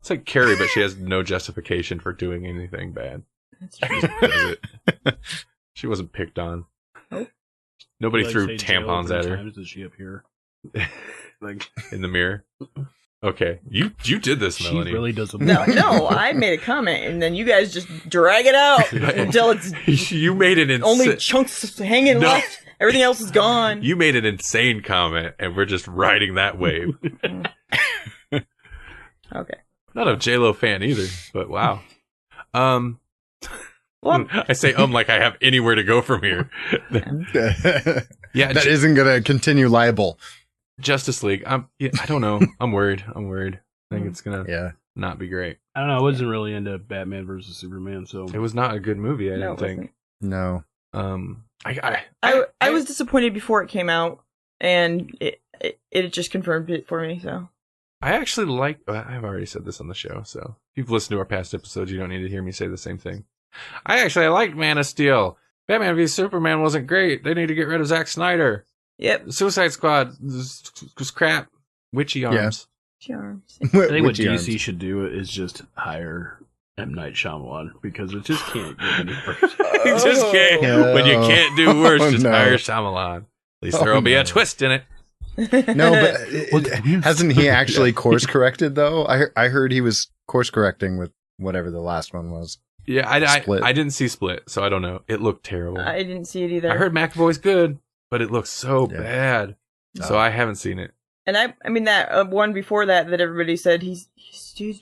It's like Carrie, but she has no justification for doing anything bad. That's true. She just does it. She wasn't picked on. Nope. Nobody threw tampons at her. Times does she appear? Like in the mirror. Okay, you did this, Melanie. She really doesn't. No, I made a comment, and then you guys just drag it out until it's you made an only chunks hanging left. Everything else is gone. You made an insane comment, and we're just riding that wave. Okay. Not a J-Lo fan either, but wow. Well, I say like I have anywhere to go from here. Yeah, that isn't going to continue liable. Justice League. I don't know. I'm worried. I think it's gonna not be great. I don't know. I wasn't really into Batman versus Superman, so It was not a good movie. I didn't think. No. I was disappointed before it came out, and it just confirmed it for me. So I actually like. I've already said this on the show, so if you've listened to our past episodes, you don't need to hear me say the same thing. I liked Man of Steel. Batman v Superman wasn't great. They need to get rid of Zack Snyder. yep. Suicide Squad was crap. Witchy arms. Charms. I think what DC should do is just hire M. Night Shyamalan, because it just can't get any worse. You just can't. No. When you can't do worse, just no. hire Shyamalan. At least there will be a twist in it. No, but hasn't he actually course corrected though? I heard he was course correcting with whatever the last one was. Yeah, I Split. didn't see Split, so I don't know. It looked terrible. I didn't see it either. I heard McAvoy's good, but it looks so Yeah. bad. So I haven't seen it. And I mean that one before that everybody said he's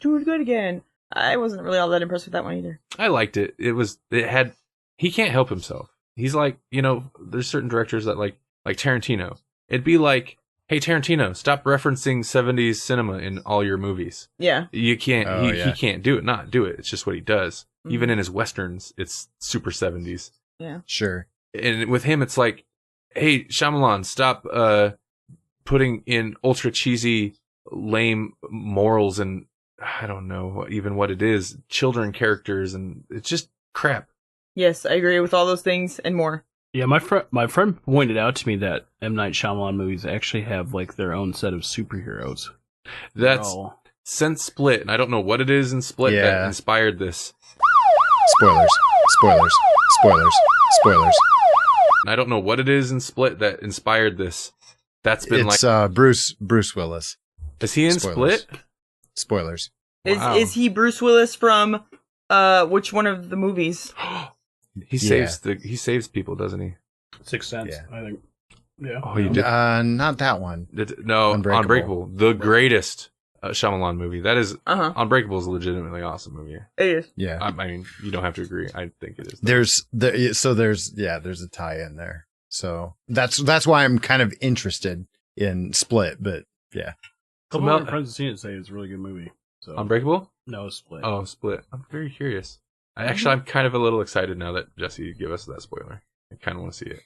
doing good again. I wasn't really all that impressed with that one either. I liked it. He can't help himself. He's like, there's certain directors that like Tarantino. It'd be like, hey, Tarantino, stop referencing 70s cinema in all your movies. Yeah. You can't, Oh, he can't not do it. It's just what he does. Mhm. Even in his Westerns, it's super 70s. Yeah. Sure. And with him, it's like, hey, Shyamalan, stop putting in ultra cheesy, lame morals and I don't know even what it is, children characters, and it's just crap. Yes, I agree with all those things and more. Yeah, my friend pointed out to me that M. Night Shyamalan movies actually have like their own set of superheroes. That's Oh. since Split, and I don't know what it is in Split that Yeah. inspired this. Spoilers. Spoilers. Spoilers. Spoilers. And I don't know what it is in Split that inspired this. That's been It's like, Bruce Willis. is he in spoilers. Split? Spoilers. Wow. Is he Bruce Willis from which one of the movies? He saves people, doesn't he? Sixth Sense, Yeah. I think. Yeah. Oh, he did. Not that one. No, Unbreakable. Unbreakable, the greatest Shyamalan movie. That is, Uh-huh. Unbreakable is a legitimately awesome movie. It is. Yeah. I mean, you don't have to agree. I think it is. There's a tie in there. So that's why I'm kind of interested in Split, but yeah. Some of my friends have seen it say it's a really good movie. So Unbreakable? No, Split. Oh, Split. I'm very curious. I'm kind of a little excited now that Jesse gave us that spoiler. I kind of want to see it.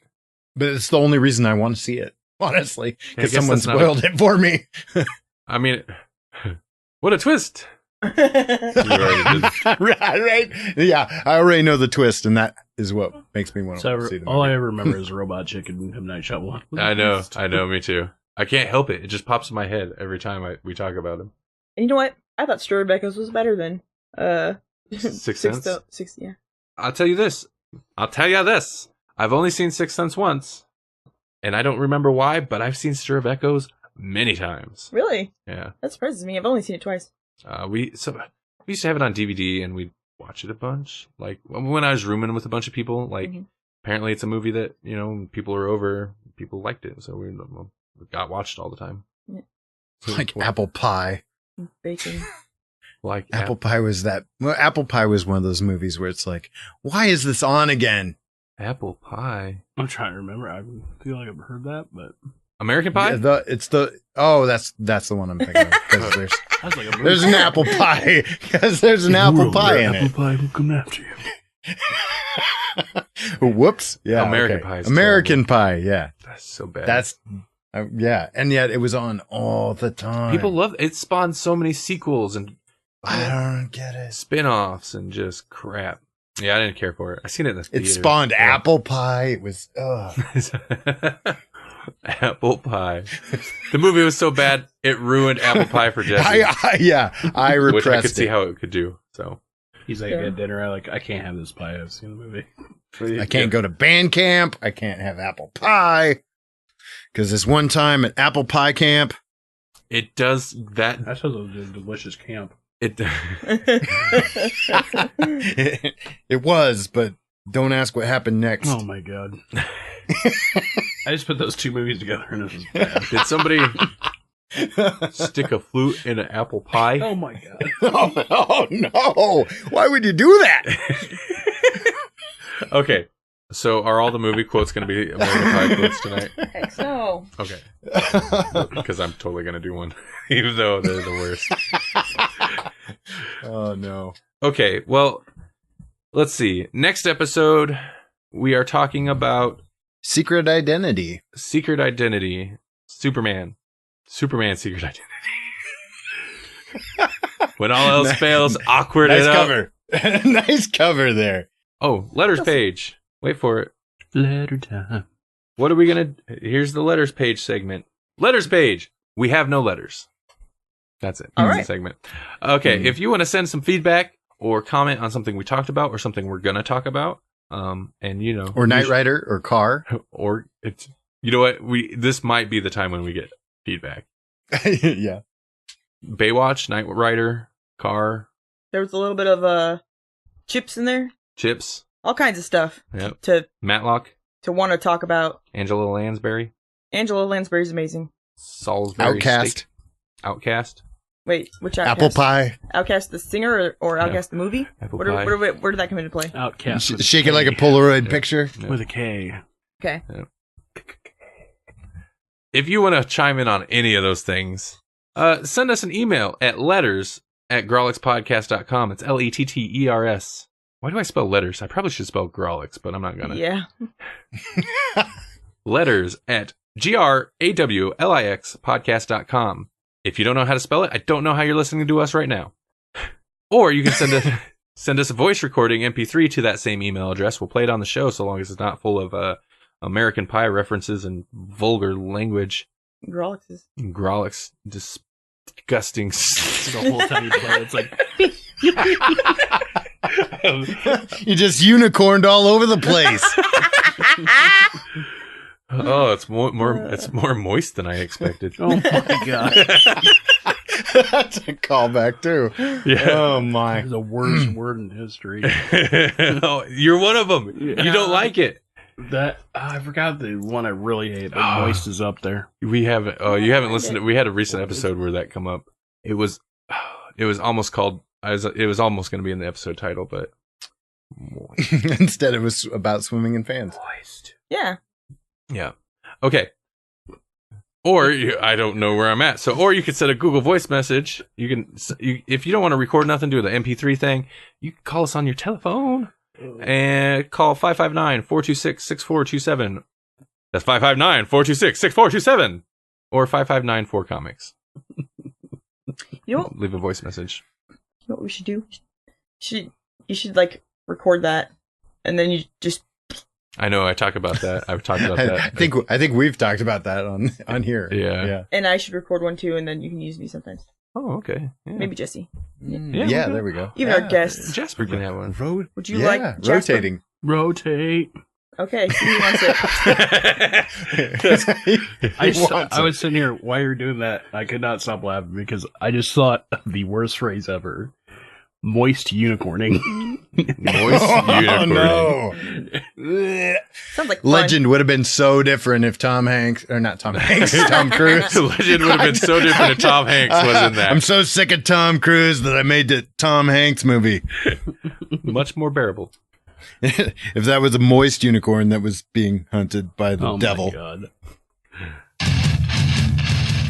But it's the only reason I want to see it, honestly, I because guess someone that's not spoiled it for me. I mean, what a twist! Right? Yeah, I already know the twist, and that is what makes me want to So see the all I movie. ever remember is Robot Chicken and M. Night Shyamalan. I know, me too. I can't help it. It just pops in my head every time we talk about him. And you know what? I thought Story of Echoes was better than Sixth Sense? Yeah. I'll tell you this. I've only seen Sixth Sense once, and I don't remember why, but I've seen Stir of Echoes many times. Really? Yeah. That surprises me. I've only seen it twice. We used to have it on DVD, and we'd watch it a bunch. Like when I was rooming with a bunch of people, like apparently it's a movie that people are over, people liked it, so we got watched all the time. Yeah. Like Apple Pie. Bacon. Like Apple Pie was that. Well, Apple Pie was one of those movies where it's like, why is this on again? Apple Pie. I'm trying to remember. I feel like I've heard that, but American Pie? Yeah, that's the one I'm thinking of. 'Cause that's like a movie. there's an apple pie. Because there's an apple pie in Apple Pie will come after you. it. Whoops. Yeah. American okay. Pie is American Pie. Yeah. That's so bad. That's yeah. And yet it was on all the time. People love it. It spawned so many sequels and I don't get it. spin-offs and just crap. Yeah, I didn't care for it. I seen it in the theater. It spawned apple pie. It was Apple Pie. The movie was so bad it ruined Apple Pie for Jesse. I repressed which I could see it. how it could do. So He's like at dinner. I can't have this pie. I've seen the movie. I can't go to band camp. I can't have apple pie. Because this one time at apple pie camp. it does that. That sounds like a delicious camp. It It was, but don't ask what happened next. Oh my god! I just put those two movies together and it was bad. did somebody stick a flute in an apple pie? Oh my god! Oh no! Why would you do that? Okay, So are all the movie quotes going to be American Pie quotes tonight? Heck no. Okay. Because I'm totally going to do one, even though they're the worst. Oh, no. Okay, well, let's see. Next episode, we are talking about Secret Identity. Secret Identity. Superman. Superman Secret Identity. When all else fails, awkward Nice it up. cover. Nice cover there. Oh, letters page. Wait for it. Letter time. What are we going to... Here's the letters page segment. Letters page. We have no letters. That's it. All That's right. the segment. Okay, if you want to send some feedback or comment on something we talked about or something we're going to talk about, and you know... Or Knight Rider or Car. Or it's... You know what? This might be the time when we get feedback. Yeah. Baywatch, Knight Rider, Car, There was a little bit of chips in there. Chips, All kinds of stuff yep. to Matlock, want to talk about. Angela Lansbury, Angela Lansbury's amazing. Salisbury Outcast. Steak. Outcast. Wait, which Outcast? Apple Pie. Outcast the singer or Outcast the movie? Apple Where, Pie. where did that come into play? Outcast. with Shake it K. like a Polaroid picture. Yeah. With a K. Okay. If you want to chime in on any of those things, send us an email at letters@grawlixpodcast.com. It's LETTERS. Why do I spell letters? I probably should spell Grawlix, but I'm not gonna. Yeah. Letters@GRAWLIX podcast.com. If you don't know how to spell it, I don't know how you're listening to us right now. Or you can send us a voice recording MP3 to that same email address. We'll play it on the show so long as it's not full of American Pie references and vulgar language. Grawlix is. Grawlix, disgusting. The whole time you play, it's like, You just unicorned all over the place. Oh, it's more moist than I expected. oh my god. That's a callback, too. Yeah. Oh, my. The worst word in history. Oh, you're one of them. You don't like it. That I forgot the one I really hate, but moist is up there. We haven't. Oh, you haven't listened. We had a recent episode where that come up. It was almost called. It was almost going to be in the episode title, but moist. Instead, it was about swimming in fans. Moist. Yeah. Yeah. Okay. Or I don't know where I'm at. So, or you could send a Google Voice message. You can, if you don't want to record nothing, do the MP3 thing. You can call us on your telephone and call 559-426-6427. That's 559-426-6427 or 5594-comics. You know what? Leave a voice message. You know what we should do? You should like record that, and then you just. I know. I talk about that. I've talked about that. I think we've talked about that on here. Yeah. And I should record one too, and then you can use me sometimes. Oh, okay. Yeah. Maybe Jesse. Yeah, there we go. Even our guests. Jasper can have one. Would you like Jasper? rotating. Rotate. Okay, so he wants it. I was sitting here while you were doing that. I could not stop laughing because I just thought of the worst phrase ever. Moist unicorning. Moist unicorn. No. Sounds like fun. Legend would have been so different if Tom Cruise. Tom Cruise. Legend would have been so different if Tom Hanks was in that. I'm so sick of Tom Cruise that I made the Tom Hanks movie. Much more bearable. If that was a moist unicorn that was being hunted by the devil. My God.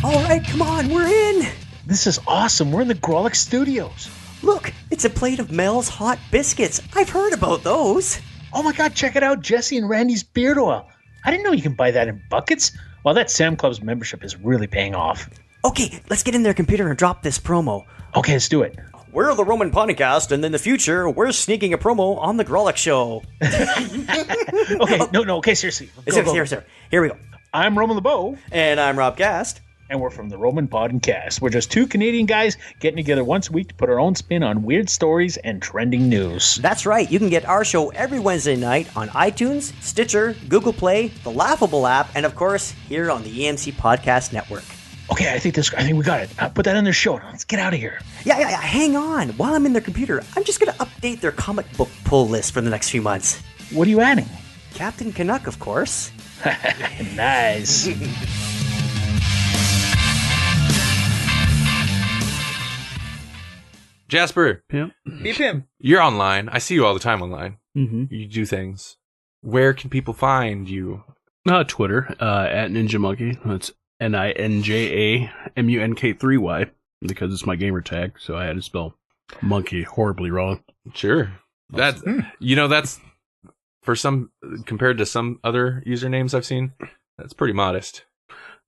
All right, come on, we're in. This is awesome. We're in the Grawlix Studios. Look, it's a plate of Mel's Hot Biscuits. I've heard about those. Oh my God, check it out, Jesse and Randy's beard oil. I didn't know you can buy that in buckets. Well, that Sam Club's membership is really paying off. Okay, let's get in their computer and drop this promo. Okay, let's do it. We're the Roman Podcast, and in the future, we're sneaking a promo on the Grawlix Show. Okay, okay, seriously. Seriously. Here we go. I'm Roman LeBeau. And I'm Rob Gast. And we're from the Roman Podcast. We're just two Canadian guys getting together once a week to put our own spin on weird stories and trending news. That's right. You can get our show every Wednesday night on iTunes, Stitcher, Google Play, the Laughable app, and of course, here on the EMC Podcast Network. Okay, I think we got it. Put that on their show. Let's get out of here. Yeah. Hang on. While I'm in their computer, I'm just going to update their comic book pull list for the next few months. What are you adding? Captain Canuck, of course. Nice. Jasper, Yep. Beep him. you're online. I see you all the time online. Mm-hmm. You do things. where can people find you? Twitter, at Ninja Monkey. That's NINJAMUNK3Y because it's my gamer tag, so I had to spell monkey horribly wrong. Sure. That's, that's for some, compared to some other usernames I've seen, that's pretty modest.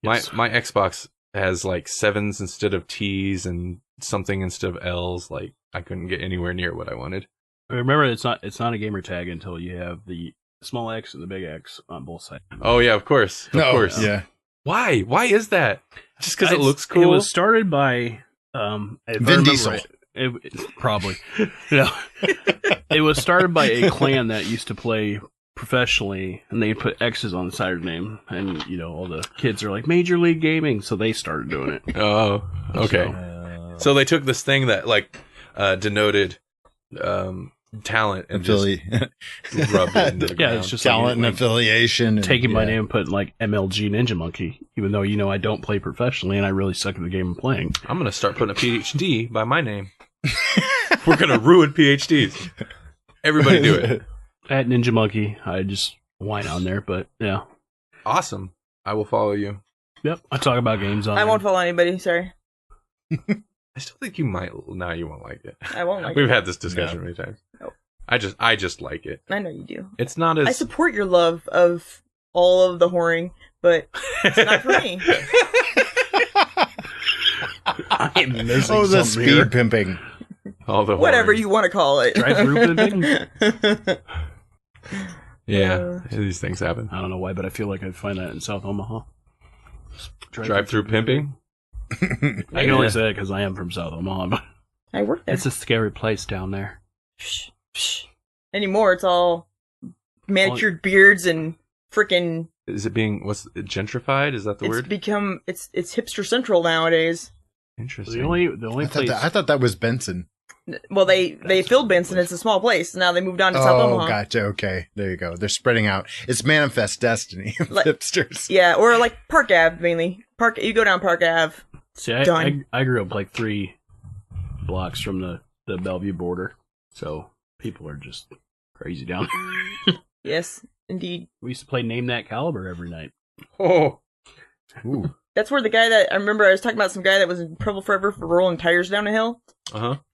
Yes. My Xbox has like 7s instead of T's and something instead of L's. Like, I couldn't get anywhere near what I wanted. Remember, it's not a gamer tag until you have the small X and the big X on both sides. Oh yeah, of course. Of course. Yeah. Why? Why is that? Just because it looks cool? It was started by Vin Diesel. Right, probably. No. It was started by a clan that used to play professionally, and they put X's on the side of their name, and all the kids are like Major League Gaming, so they started doing it. Oh, okay. So they took this thing that like denoted talent and just rubbed it into the ground. It's just talent and affiliation. And, taking my name and putting like MLG Ninja Monkey, even though I don't play professionally and I really suck at the game I'm playing. I'm gonna start putting a PhD by my name. We're gonna ruin PhDs. Everybody do it. At Ninja Monkey, I just whine on there, but yeah. Awesome. I will follow you. Yep, I talk about games on I won't follow anybody, sorry. I still think you might. No, you won't like it. I won't like We've it. had this discussion many times. Nope. I just like it. I know you do. It's not as. I support your love of all of the whoring, but it's not for me. I am missing the something speed here. pimping. all the Whatever whoring. you want to call it. Drive-through pimping? Yeah, these things happen. I don't know why, but I feel like I'd find that in South Omaha. Drive-through pimping. I can only say it because I am from South Omaha, but I work there. it's a scary place down there. Psh, psh. Anymore, it's all manicured beards and frickin'. Is it being gentrified? Is that the It's word? become it's hipster central nowadays. Interesting. The only place. I thought that was Benson. Well, they filled Benson. It's a small place. Now they moved on to South Omaha. Gotcha. Okay, there you go. They're spreading out. It's manifest destiny of Like- hipsters. Yeah, or like Park Ave mainly. You go down Park Ave. See, Done. I grew up like 3 blocks from the Bellevue border, so people are just crazy down there. Yes, indeed. We used to play Name That Caliber every night. Oh, Ooh. That's where the guy that I remember I was talking about some guy that was in trouble forever for rolling tires down a hill.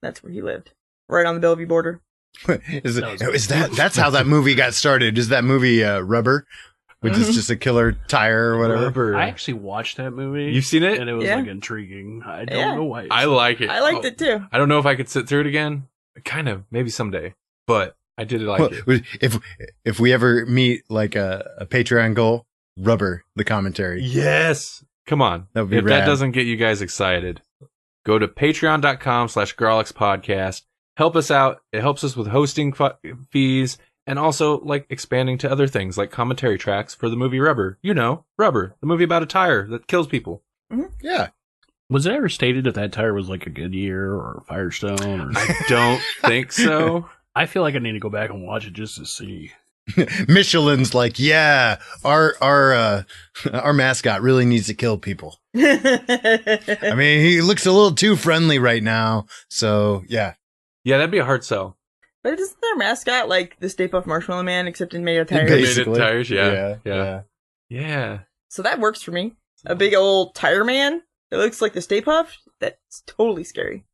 That's where he lived, right on the Bellevue border. That's how that movie got started? Is that movie Rubber, which is just a killer tire or whatever? Rubber. I actually watched that movie. You've seen it? And it was Yeah. like intriguing. I don't Yeah. know why. I like it. I liked it too. I don't know if I could sit through it again. Kind of, maybe someday. But I did like Well, it. if we ever meet like a Patreon goal, Rubber, the commentary. Yes. Come on. That would be if rad. that doesn't get you guys excited, go to patreon.com/Grawlix podcast. Help us out. It helps us with hosting fees and also like expanding to other things like commentary tracks for the movie Rubber. Rubber, the movie about a tire that kills people. Yeah. Was it ever stated if that tire was like a Goodyear or a Firestone? Or... I don't think so. I feel like I need to go back and watch it just to see. Michelin's like, yeah, our mascot really needs to kill people. I mean, he looks a little too friendly right now. So yeah. Yeah, that'd be a hard sell. But isn't their mascot like the Stay Puft Marshmallow Man, except in made of tires? Made of tires, yeah. So that works for me. A big old tire man that looks like the Stay Puft? That's totally scary.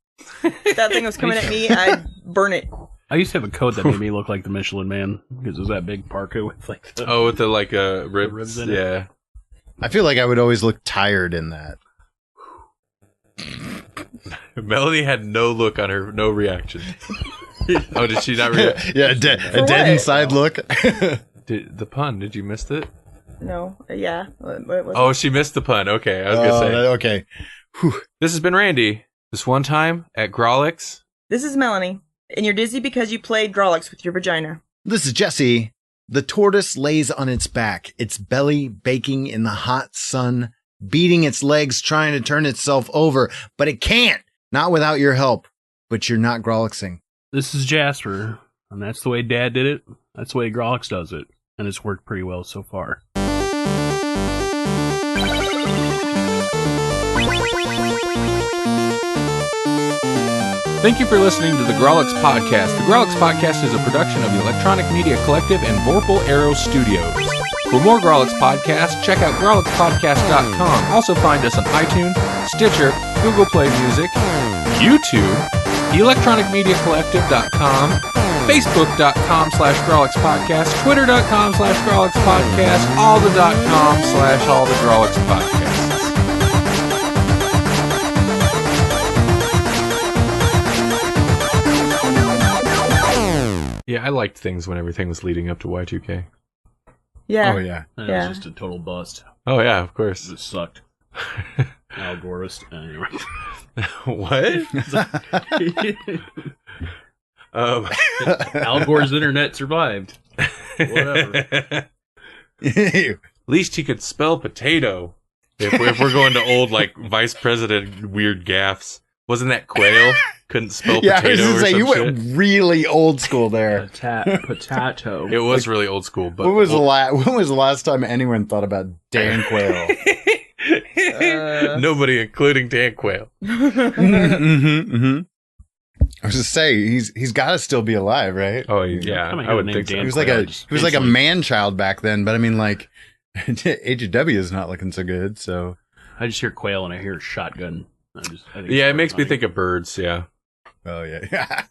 If that thing was coming at me, I'd burn it. I used to have a coat that made me look like the Michelin Man because it was that big parka with like the with the like ribs in it. Yeah. I feel like I would always look tired in that. Melody had no look on her, no reaction. Oh, did she not react? Yeah, a dead what? inside look. The pun, did you miss it? No. Yeah. What was it? Oh, she missed the pun. Okay, I was gonna say. Okay. Whew. This has been Randy. This one time at Grawlix. This is Melanie, and you're dizzy because you played Grawlix with your vagina. This is Jesse. The tortoise lays on its back, its belly baking in the hot sun, beating its legs trying to turn itself over, but it can't. Not without your help. But you're not Grawlixing. This is Jasper, and that's the way Dad did it. That's the way Grawlix does it, and it's worked pretty well so far. Thank you for listening to the Grawlix Podcast. The Grawlix Podcast is a production of the Electronic Media Collective and Vorpal Arrow Studios. For more Grawlix Podcasts, check out grawlixpodcast.com. Also find us on iTunes, Stitcher, Google Play Music, YouTube, electronicmediacollective.com, facebook.com/Grawlix Podcast, twitter.com/Grawlix Podcast, all the .com/all the Grawlix Podcasts. Yeah, I liked things when everything was leading up to Y2K. Yeah. Oh, yeah. It Yeah. was just a total bust. Oh, yeah, of course. It sucked. Al Goreist. Anyway. What? Al Gore's internet survived. Whatever. At least he could spell potato. If we're going to old, like, vice president weird gaffes. Wasn't that Quail? Couldn't spell Yeah, I was potato gonna or say, some you shit? went really old school there. Potato. It was really old school, but When was the last time anyone thought about Dan Quayle? nobody, including Dan Quayle. I was just say he's got to still be alive, right? Oh yeah, Come on, I would name think so. Dan He was like Quayle a just a instantly- man child back then, but I mean, like, AGW is not looking so good. So I just hear quail and I hear shotgun. I think Yeah, it it's makes me funny. think of birds. Yeah. oh yeah,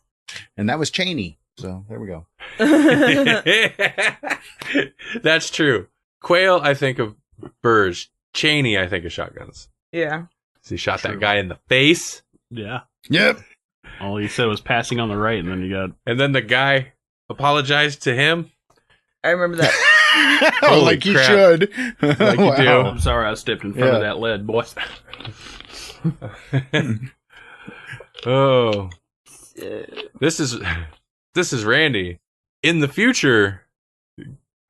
and that was Cheney. So there we go. That's true. Quail, I think of birds. Cheney, I think of shotguns. Yeah. So he shot True. that guy in the face, Yeah. Yep. All he said was passing on the right, and then you got and then the guy apologized to him. I remember that. Holy like you crap. should. Like you do. Oh, I'm sorry, I stepped in front of Yeah. that lead, boys. Oh, this is Randy. In the future,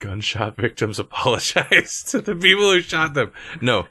gunshot victims apologize to the people who shot them. No,